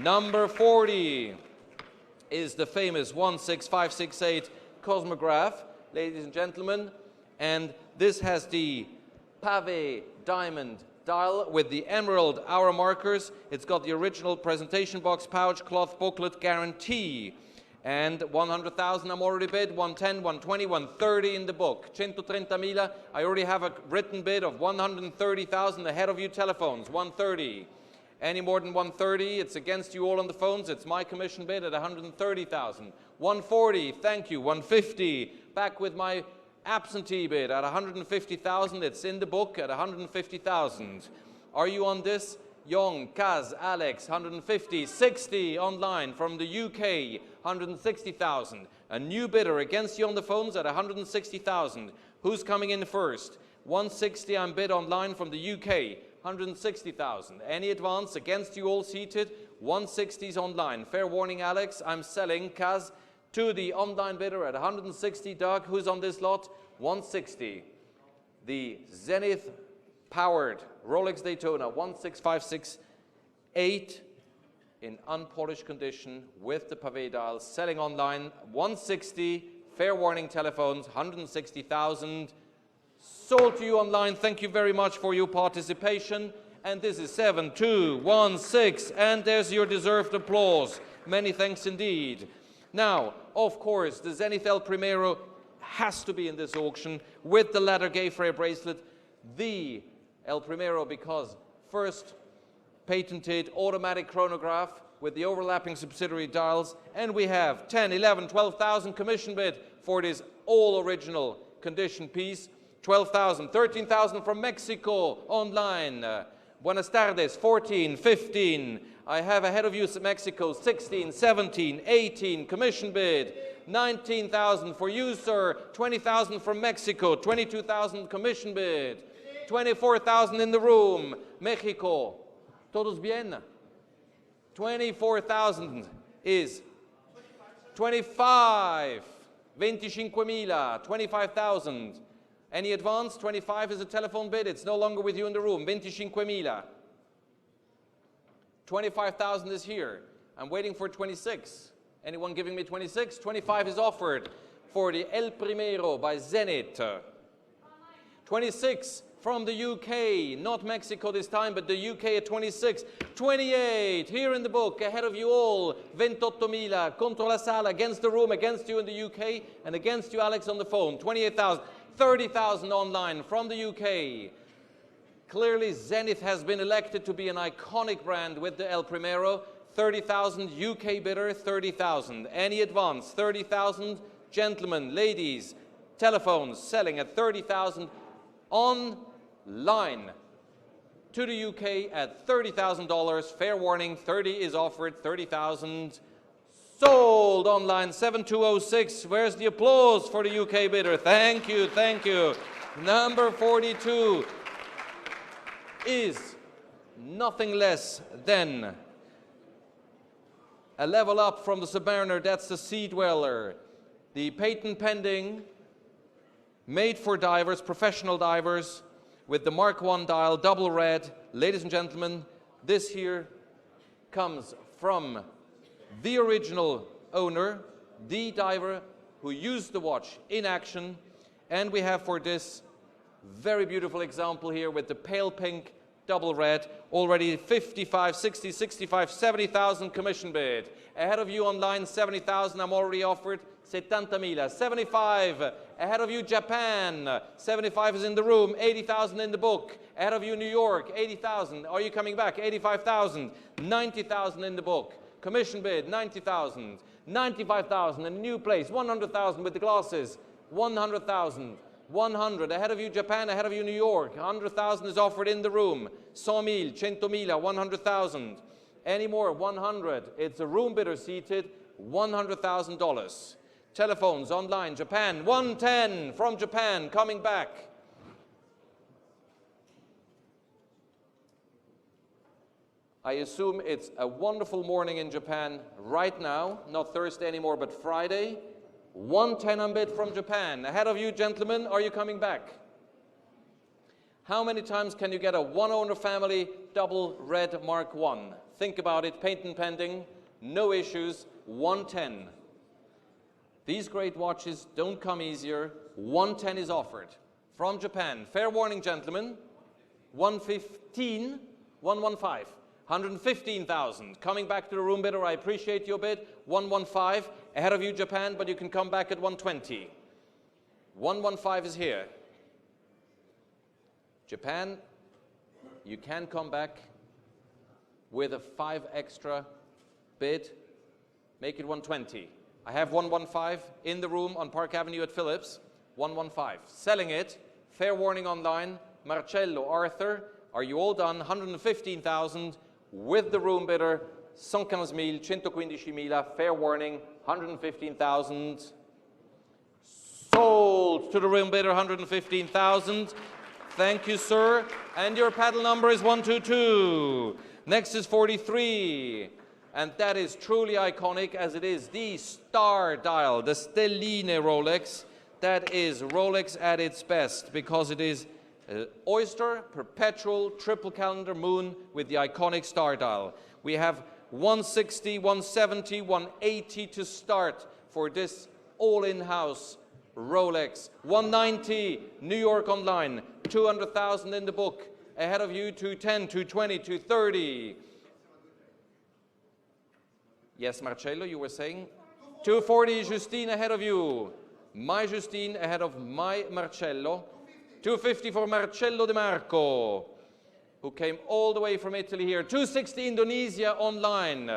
S2: Number 40 is the famous 16568 Cosmograph, ladies and gentlemen. And this has the pavé diamond dial with the emerald hour markers. It's got the original presentation box, pouch, cloth, booklet guarantee. And 100,000 I'm already bid, 110, 120, 130 in the book. 130,000, I already have a written bid of 130,000 ahead of you telephones, 130. Any more than 130, it's against you all on the phones. It's my commission bid at 130,000. 140, thank you. 150, back with my absentee bid at 150,000. It's in the book at 150,000. Are you on this? Young, Kaz, Alex, 150. 60 online from the UK, 160,000. A new bidder against you on the phones at 160,000. Who's coming in first? 160, I'm bid online from the UK, 160,000. Any advance against you all seated? 160s online. Fair warning, Alex, I'm selling Kaz to the online bidder at 160. Doug, who's on this lot? 160. The Zenith powered Rolex Daytona 16568 in unpolished condition with the pavé dial, selling online 160. Fair warning, telephones 160,000. Sold to you online. Thank you very much for your participation. And this is 7216, and there's your deserved applause. Many thanks indeed. Now, of course, the Zenith El Primero has to be in this auction with the ladder Gayfrey bracelet. The El Primero, because first patented automatic chronograph with the overlapping subsidiary dials, and we have 10, 11, 12,000 commission bid for this all original condition piece. 12,000, 13,000 from Mexico online. Buenas tardes, 14, 15. I have ahead of you Mexico, 16, 17, 18, commission bid. 19,000 for you, sir. 20,000 from Mexico, 22,000 commission bid. 24,000 in the room. Mexico. Todos bien? 24,000 is 25. 25,000. 25,000. Any advance? 25 is a telephone bid. It's no longer with you in the room. 25,000. 25,000 is here. I'm waiting for 26. Anyone giving me 26? 25 is offered for the El Primero by Zenith. 26 from the UK, not Mexico this time, but the UK at 26. 28, here in the book, ahead of you all. 28,000, contro la sala, against the room, against you in the UK, and against you, Alex, on the phone. 28,000. 30,000 online from the UK. Clearly, Zenith has been elected to be an iconic brand with the El Primero. 30,000 UK bidder, 30,000. Any advance? 30,000. Gentlemen, ladies, telephones selling at 30,000 online to the UK at $30,000. Fair warning, 30 is offered, 30,000. Sold online, 7206. Where's the applause for the UK bidder? Thank you, thank you. Number 42 is nothing less than a level up from the Submariner. That's the Sea Dweller. The patent pending, made for divers, professional divers, with the Mark I dial, double red. Ladies and gentlemen, this here comes from the original owner, the diver who used the watch in action. And we have for this very beautiful example here with the pale pink double red, already 55, 60, 65, 70,000 commission bid. Ahead of you online, 70,000, I'm already offered 70,000. 75, ahead of you Japan, 75 is in the room, 80,000 in the book. Ahead of you New York, 80,000. Are you coming back? 85,000, 90,000 in the book. Commission bid, 90,000, 95,000, a new place, 100,000 with the glasses, 100,000, 100, ahead of you Japan, ahead of you New York, 100,000 is offered in the room, 100,000, 100,000, 100,000, any more, 100, it's a room bidder seated, $100,000. Telephones, online, Japan, 110 from Japan, coming back. I assume it's a wonderful morning in Japan right now, not Thursday anymore, but Friday. 110 on bid from Japan. Ahead of you, gentlemen, are you coming back? How many times can you get a one-owner family double red Mark I? Think about it, patent pending, no issues, 110. These great watches don't come easier. 110 is offered from Japan. Fair warning, gentlemen, 115, 115. 115,000. Coming back to the room bidder, I appreciate your bid. 115. Ahead of you, Japan, but you can come back at 120. 115 is here. Japan, you can come back. with a 5 extra bid, make it 120. I have 115 in the room on Park Avenue at Phillips, 115. Selling it, fair warning online, Marcello, Arthur, are you all done? 115,000 with the room bidder, 115,000, 115,000, fair warning, 115,000. Sold to the room bidder, 115,000. Thank you, sir. And your paddle number is 122. Next is 43. And that is truly iconic, as it is the star dial, the Stelline Rolex. That is Rolex at its best, because it is oyster, perpetual, triple calendar moon with the iconic star dial. We have 160, 170, 180 to start for this all-in-house Rolex. 190, New York online, 200,000 in the book. Ahead of you, 210, 220, 230. Yes, Marcello, you were saying? 240, Justine ahead of you. My Justine ahead of my Marcello. 250 for Marcello De Marco, who came all the way from Italy here. 260, Indonesia online.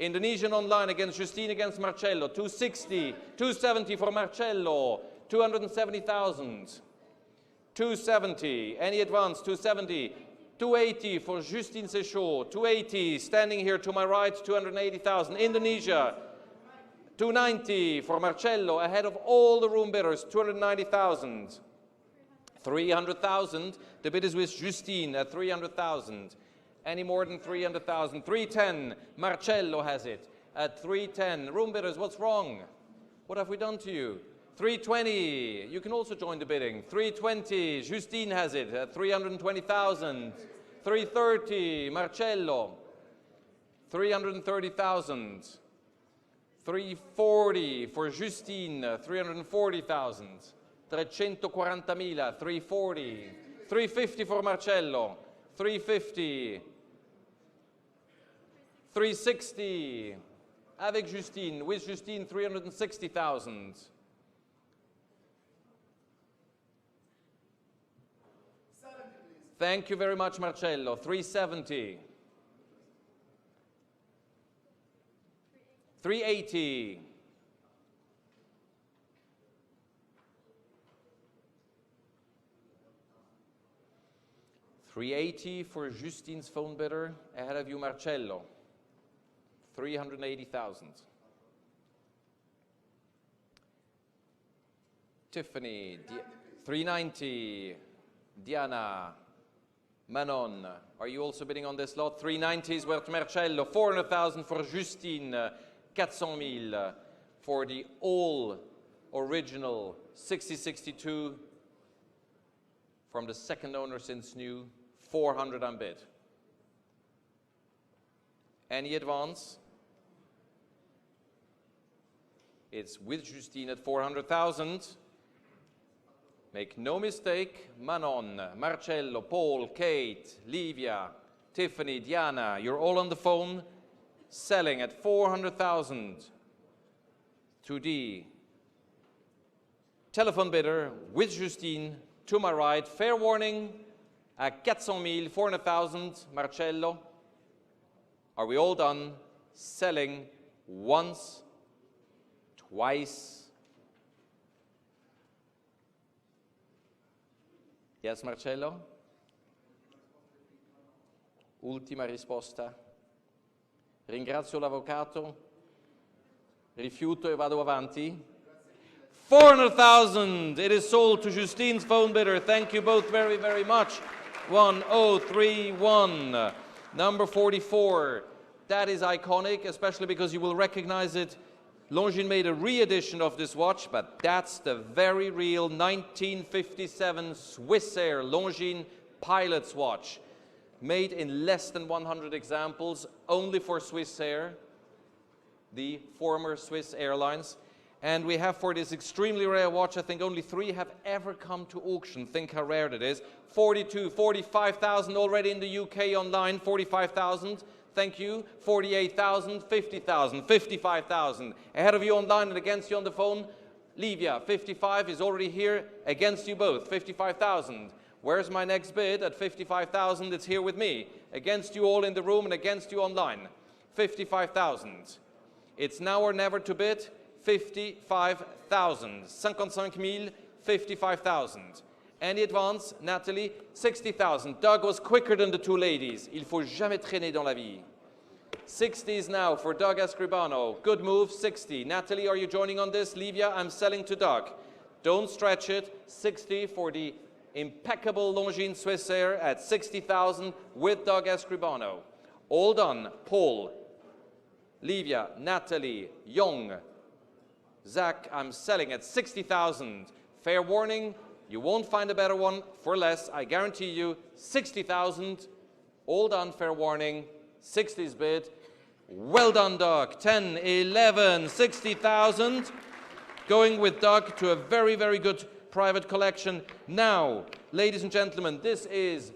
S2: Indonesian online against Justine against Marcello. 260, 270 for Marcello. 270,000. 270, any advance, 270. 280 for Justine Sechaud. 280, standing here to my right, 280,000. Indonesia. 290 for Marcello, ahead of all the room bidders, 290,000. 300,000, the bid is with Justine at 300,000. Any more than 300,000? 310, Marcello has it at 310. Room bidders, what's wrong? What have we done to you? 320, you can also join the bidding. 320, Justine has it at 320,000. 330, Marcello. 330,000. 340 for Justine, 340,000. 340,000, 340. 350 for Marcello. 350. 360. Avec Justine, with Justine, 360,000. Thank you very much, Marcello. 370. 380. 380 for Justine's phone bidder. Ahead of you, Marcello. 380,000. Tiffany. 390. Diana. Manon, are you also bidding on this lot? 390 is worth Marcello. 400,000 for Justine. 400,000 for the all original 6062 from the second owner since new. 400 on bid. Any advance? It's with Justine at 400,000. Make no mistake, Manon, Marcello, Paul, Kate, Livia, Tiffany, Diana, you're all on the phone, selling at 400,000 to the telephone bidder with Justine to my right. Fair warning, at 400,000, 400,000, Marcello. Are we all done? Selling once, twice. Yes, Marcello? Ultima risposta. Ringrazio l'avvocato. Rifiuto e vado avanti. 400,000. It is sold to Justine's phone bidder. Thank you both very, very much. 1031. Number 44. That is iconic, especially because you will recognize it. Longines made a re-edition of this watch, but that's the very real 1957 Swissair Longines pilot's watch, made in less than 100 examples, only for Swissair, the former Swiss Airlines. And we have for this extremely rare watch, I think only 3 have ever come to auction. Think how rare it is. 45,000 already in the UK online, 45,000. Thank you. 48,000, 50,000, 55,000. Ahead of you online and against you on the phone, Livia, 55 is already here against you both, 55,000. Where's my next bid at 55,000? It's here with me. Against you all in the room and against you online. 55,000. It's now or never to bid. 55,000. 55,000, 55,000. Any advance? Natalie? 60,000. Doug was quicker than the two ladies. Il faut jamais traîner dans la vie. 60s now for Doug Escribano. Good move, 60. Natalie, are you joining on this? Livia, I'm selling to Doug. Don't stretch it. 60 for the impeccable Longines Swissair at 60,000 with Doug Escribano. All done. Paul, Livia, Natalie, Young, Zach, I'm selling at 60,000. Fair warning, you won't find a better one for less. I guarantee you, 60,000. All done, fair warning. 60s bid. Well done, Doug. 10, 11, 60,000. Going with Doug to a very, very good private collection. Now, ladies and gentlemen, this is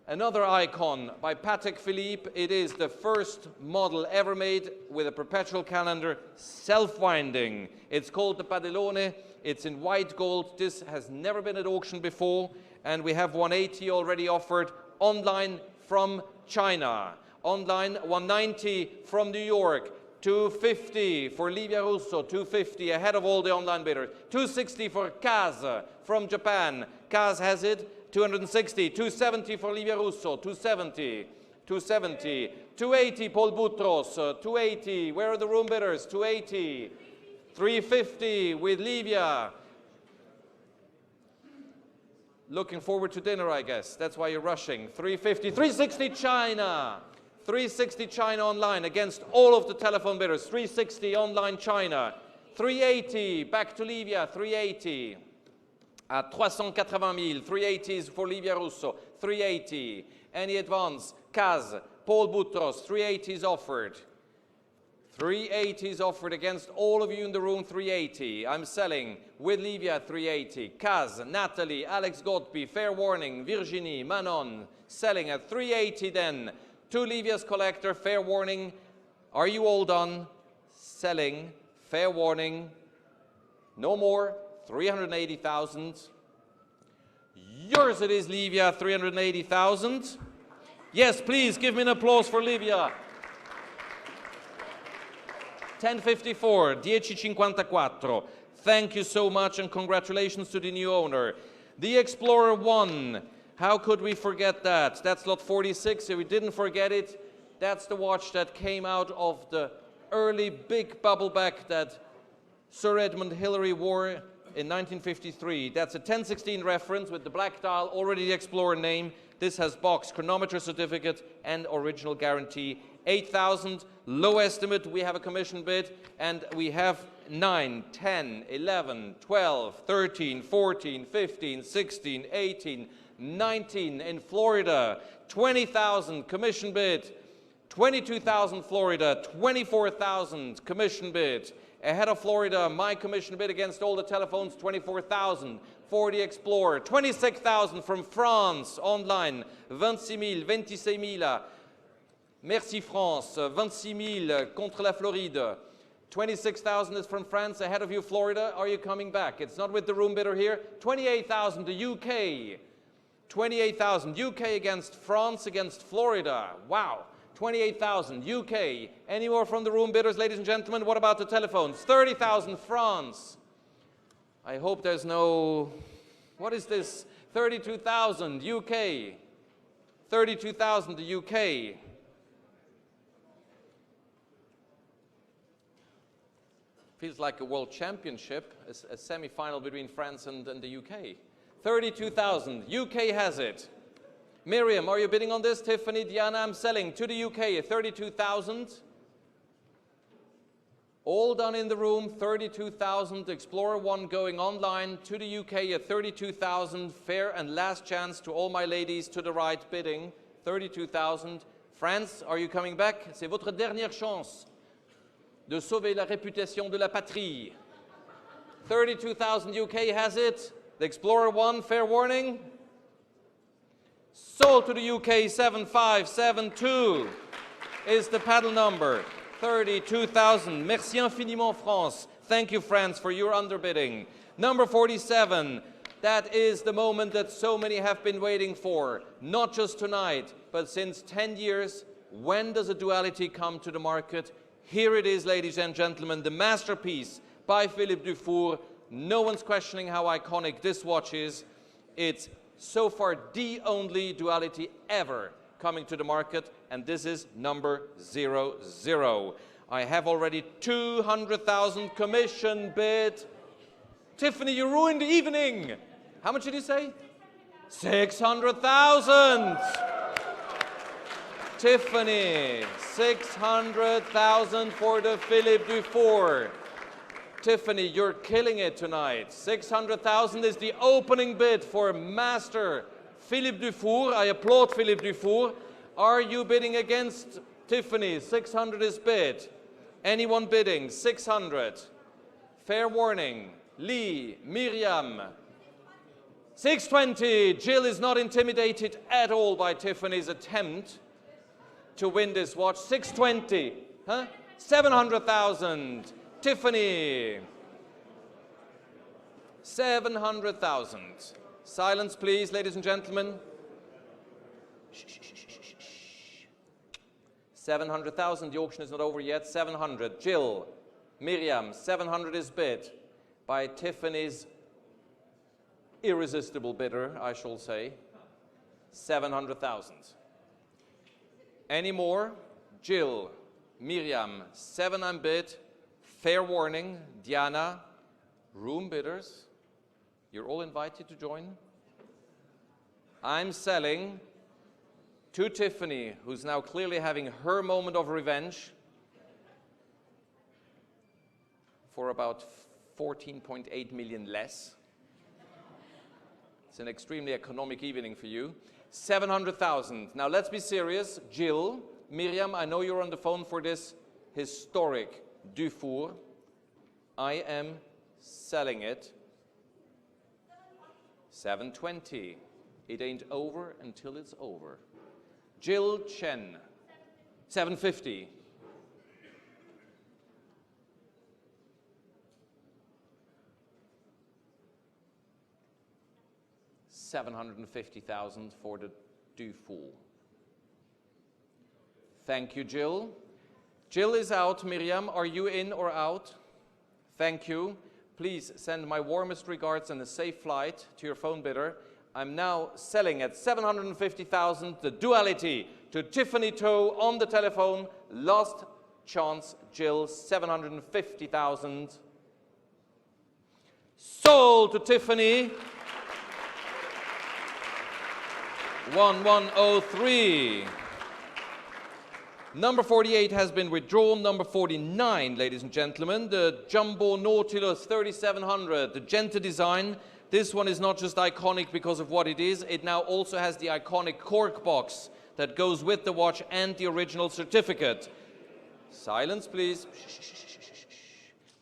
S2: another icon by Patek Philippe. It is the first model ever made with a perpetual calendar, self-winding. It's called the Padellone. It's in white gold. This has never been at auction before, and we have 180 already offered online from China. Online, 190 from New York, 250 for Livia Russo, 250 ahead of all the online bidders, 260 for Kaz from Japan. Kaz has it, 260, 270 for Livia Russo, 270, 270, 280 Paul Boutros, 280, where are the room bidders? 280, 350 with Livia. Looking forward to dinner, I guess. That's why you're rushing. 350, 360 China. 360 China online against all of the telephone bidders. 360 online China. 380, back to Livia, 380. At 380,000, 380s for Livia Russo, 380. Any advance? Kaz, Paul Boutros, 380s offered. 380s offered against all of you in the room, 380. I'm selling with Livia, 380. Kaz, Natalie, Alex Godby, fair warning, Virginie, Manon, selling at 380 then. To Livia's collector, fair warning. Are you all done? Selling, fair warning. No more, 380,000. Yours it is, Livia, 380,000. Yes, please, give me an applause for Livia. 1054, 1054. Thank you so much and congratulations to the new owner. The Explorer 1. How could we forget that? That's lot 46, if we didn't forget it. That's the watch that came out of the early big bubble back that Sir Edmund Hillary wore in 1953. That's a 1016 reference with the black dial, already the Explorer name. This has box, chronometer certificate, and original guarantee. 8,000, low estimate, we have a commission bid, and we have 9, 10, 11, 12, 13, 14, 15, 16, 18, 19 in Florida, 20,000 commission bid, 22,000 Florida, 24,000 commission bid. Ahead of Florida, my commission bid against all the telephones, 24,000. For the Explorer, 26,000 from France, online, 26,000. Merci France, 26,000 contre la Floride. 26,000 is from France, ahead of you Florida. Are you coming back? It's not with the room bidder here. 28,000 the UK. 28,000 UK against France against Florida. Wow. 28,000 UK. Any more from the room bidders, ladies and gentlemen? What about the telephones? 30,000 France. I hope there's no... What is this? 32,000 UK. 32,000 the UK. Feels like a world championship, a semi-final between France and the UK. 32,000. UK has it. Miriam, are you bidding on this? Tiffany, Diana, I'm selling to the UK at 32,000. All done in the room, 32,000. Explorer 1 going online to the UK at 32,000. Fair and last chance to all my ladies to the right bidding. 32,000. France, are you coming back? C'est votre dernière chance de sauver la réputation de la patrie. 32,000 UK has it. The Explorer 1, fair warning. Sold to the UK, 7572 is the paddle number. 32,000. Merci infiniment, France. Thank you, France, for your underbidding. Number 47. That is the moment that so many have been waiting for, not just tonight, but since 10 years. When does a duality come to the market? Here it is, ladies and gentlemen, the masterpiece by Philippe Dufour. No one's questioning how iconic this watch is. It's so far the only duality ever coming to the market, and this is number 00. I have already 200,000 commission bid. Tiffany, you ruined the evening. How much did you say? 600,000. Tiffany, 600,000 for the Philippe Dufour. Tiffany, you're killing it tonight. 600,000 is the opening bid for Master Philippe Dufour. I applaud Philippe Dufour. Are you bidding against Tiffany? 600 is bid. Anyone bidding? 600. Fair warning. Lee, Miriam. 620. Jill is not intimidated at all by Tiffany's attempt to win this watch. 620. Huh? 700,000. Tiffany. 700,000. Silence, please, ladies and gentlemen. 700,000. The auction is not over yet. 700. Jill, Miriam, 700 is bid by Tiffany's irresistible bidder, I shall say. 700,000. Any more? Jill, Miriam, 7 unbid. Fair warning. Diana, room bidders. You're all invited to join. I'm selling to Tiffany, who's now clearly having her moment of revenge, for about 14.8 million less. It's an extremely economic evening for you. 700,000. Now let's be serious. Jill, Miriam, I know you're on the phone for this historic Dufour. I am selling it. 720. It ain't over until it's over. Jill Chen, 750. $750,000 for the Dufour. Thank you, Jill. Jill is out. Miriam, are you in or out? Thank you. Please send my warmest regards and a safe flight to your phone bidder. I'm now selling at 750,000 the duality to Tiffany Toe on the telephone. Last chance, Jill, 750,000. Sold to Tiffany. 1103. Number 48 has been withdrawn. Number 49, ladies and gentlemen, the Jumbo Nautilus 3700, the Gente design. This one is not just iconic because of what it is, it now also has the iconic cork box that goes with the watch and the original certificate. Silence, please.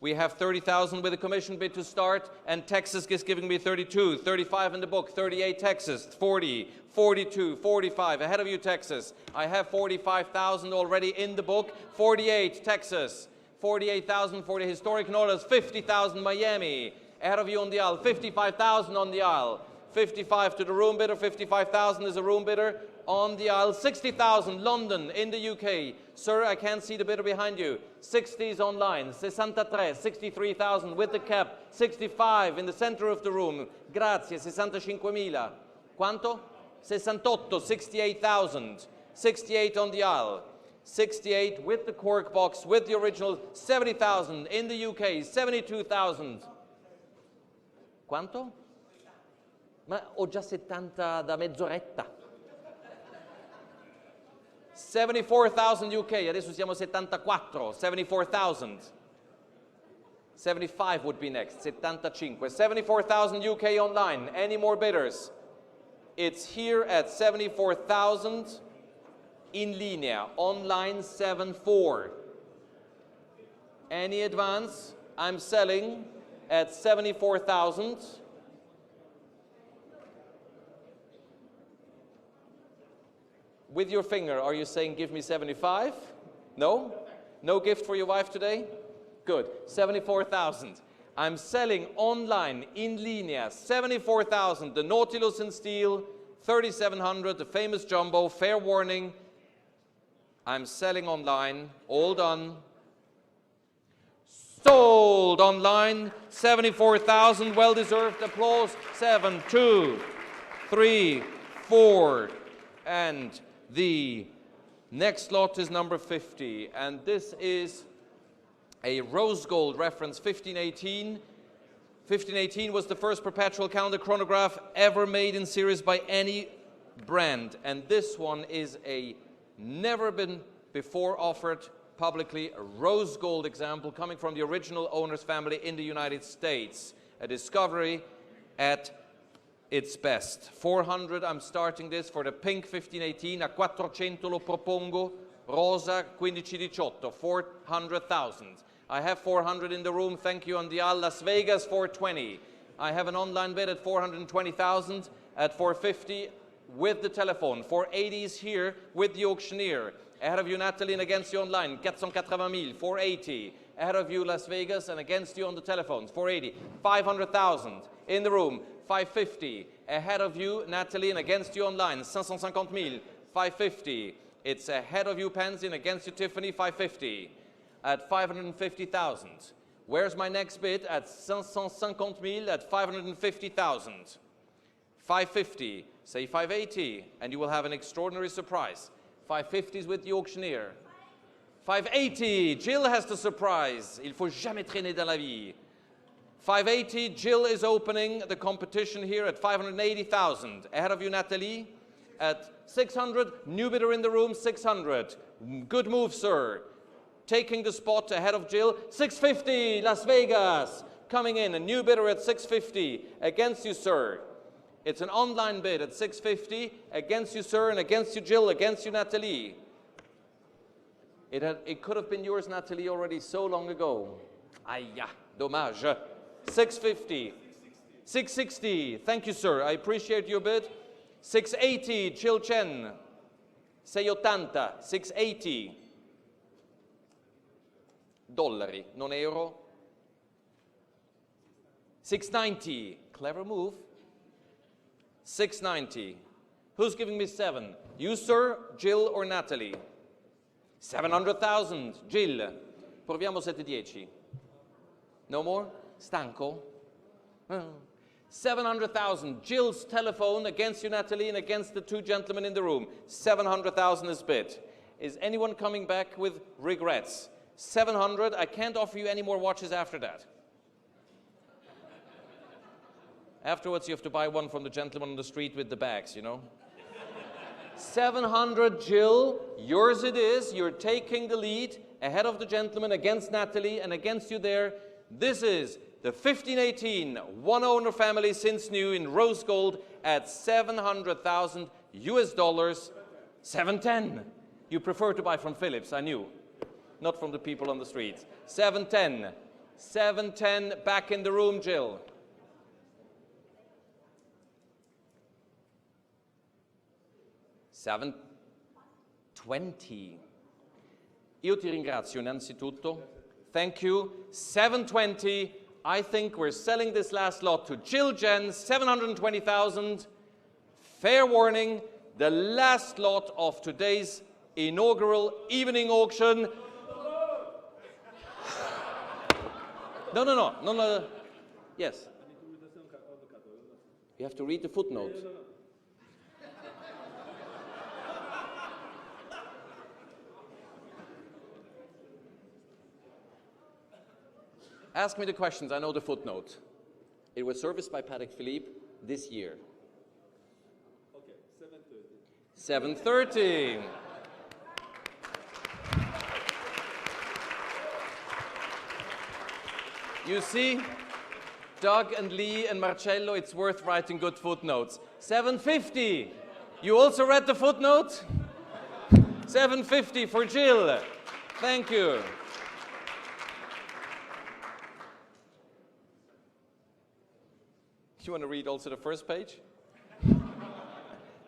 S2: We have 30,000 with a commission bid to start, and Texas is giving me 32, 35 in the book, 38 Texas, 40, 42, 45. Ahead of you, Texas. I have 45,000 already in the book. 48 Texas, 48,000 for the historic Nautilus, 50,000 Miami. Ahead of you on the aisle, 55,000 on the aisle. 55 to the room bidder, 55,000 is a room bidder. On the aisle, 60,000, London in the UK. Sir, I can't see the bidder behind you. 60s online, 63, 63,000 with the cap. 65 in the center of the room. Grazie, 65,000. Quanto? 68, 68,000. 68 on the aisle. 68 with the cork box, with the original. 70,000 in the UK, 72,000. Quanto? Ma ho già 70 da mezz'oretta. 74,000 UK, adesso siamo 74, 74,000. 75 would be next, 75. 74,000 UK online. Any more bidders? It's here at 74,000 in linea, online 74. Any advance? I'm selling at 74,000. With your finger, are you saying give me 75? No? No gift for your wife today? Good. 74,000. I'm selling online, in linea, 74,000, the Nautilus in steel, 3,700, the famous jumbo, fair warning. I'm selling online, all done. Sold online, 74,000, well-deserved applause. 7, 2, 3, 4, and the next lot is number 50, and this is a rose gold reference 1518. 1518 was the first perpetual calendar chronograph ever made in series by any brand, and this one is a never been before offered publicly a rose gold example coming from the original owner's family in the United States. A discovery at its best. 400, I'm starting this for the pink 1518, a 400 lo propongo, rosa 1518, 400,000. I have 400 in the room, thank you on the Al. Las Vegas 420. I have an online bid at 420,000, at 450 with the telephone. 480 is here with the auctioneer. Ahead of you Natalie and against you online, 480,000, 480. Ahead of you Las Vegas and against you on the telephones, 480. 500,000 in the room, 550. Ahead of you Natalie and against you online, 550,000, 550. It's ahead of you Pansy and against you Tiffany, 550. At 550,000. Where's my next bid? At 550,000, at 550,000. 550, say 580, and you will have an extraordinary surprise. 550 is with the auctioneer. 580, Jill has the surprise. Il faut jamais traîner dans la vie. 580, Jill is opening the competition here at 580,000. Ahead of you, Natalie. At 600, new bidder in the room, 600. Good move, sir. Taking the spot ahead of Jill. 650, Las Vegas. Coming in, a new bidder at 650. Against you, sir. It's an online bid at 650. Against you, sir, and against you, Jill. Against you, Natalie. It could have been yours, Natalie, already so long ago. Aïe, dommage. 650. 660. Thank you, sir. I appreciate your bid. 680, Jill Chen. 680. 680. Dollari, non euro. 690. Clever move. 690. Who's giving me 7? You, sir, Jill, or Natalie? 700,000. Jill. Proviamo 710. No more? Stanco? 700,000. Jill's telephone against you, Natalie, and against the two gentlemen in the room. 700,000 is bid. Is anyone coming back with regrets? 700. I can't offer you any more watches after that. Afterwards, you have to buy one from the gentleman on the street with the bags, you know. 700, Jill, yours it is. You're taking the lead ahead of the gentleman against Natalie and against you there. This is the 1518 one owner family since new in rose gold at 700,000 US dollars. 710. You prefer to buy from Phillips, I knew. Not from the people on the streets. 710. 710 back in the room, Jill. 720. Io ti ringrazio innanzitutto. Thank you. 720. I think we're selling this last lot to Jill Jen, 720,000. Fair warning, the last lot of today's inaugural evening auction. No. Yes. You have to read the footnote. Ask me the questions, I know the footnote. It was serviced by Patek Philippe this year. Okay, 730. 730. You see, Doug and Lee and Marcello, it's worth writing good footnotes. 750. You also read the footnote? 750 for Jill. Thank you. You want to read also the first page?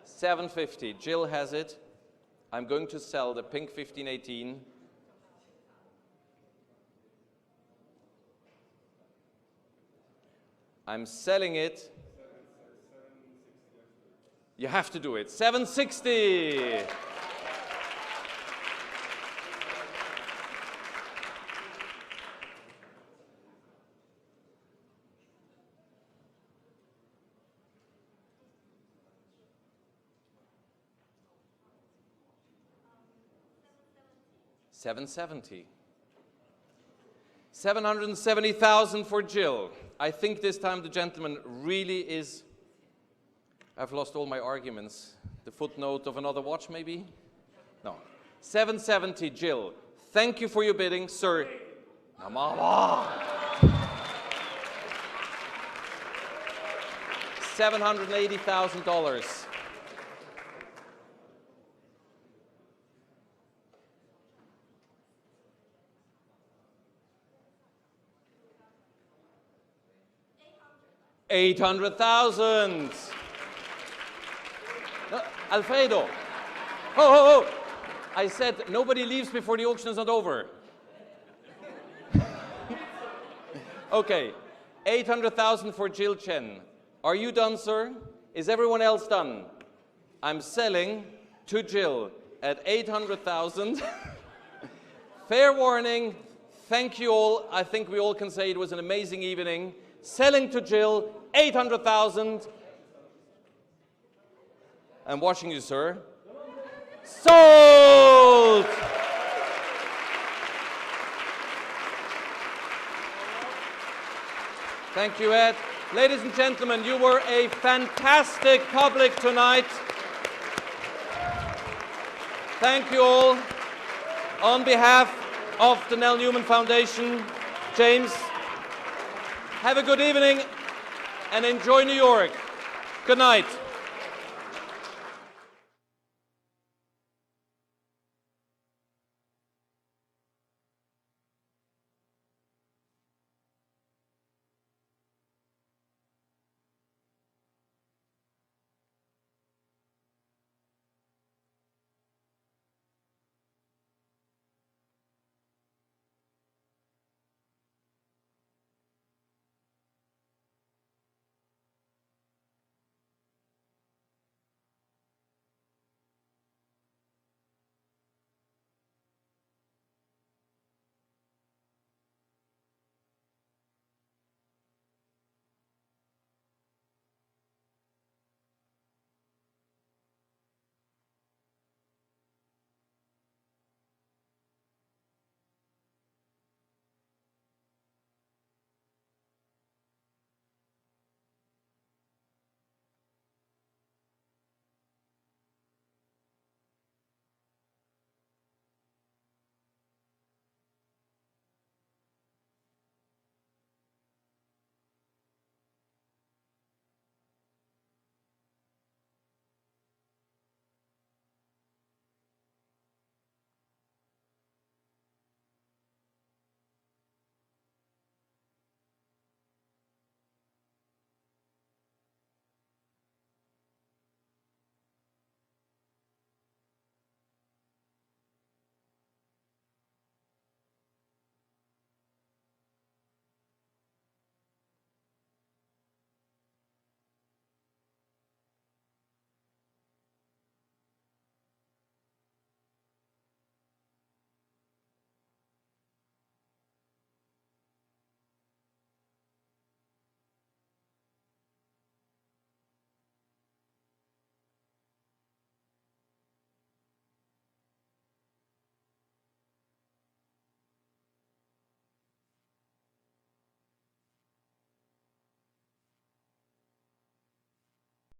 S2: 750. Jill has it. I'm going to sell the pink 1518. I'm selling it. You have to do it. 760. $770. 770,000 for Jill. I think this time the gentleman really is... I've lost all my arguments. The footnote of another watch, maybe? No. 770, Jill. Thank you for your bidding, sir. $780,000. $800,000. No, Alfredo. Oh. I said nobody leaves before the auction is not over. Okay. 800,000 for Jill Chen. Are you done, sir? Is everyone else done? I'm selling to Jill at 800,000. Fair warning. Thank you all. I think we all can say it was an amazing evening. Selling to Jill, 800,000. I'm watching you, sir. Sold! Thank you, Ed. Ladies and gentlemen, you were a fantastic public tonight. Thank you all. On behalf of the Newman Foundation, James, have a good evening and enjoy New York. Good night.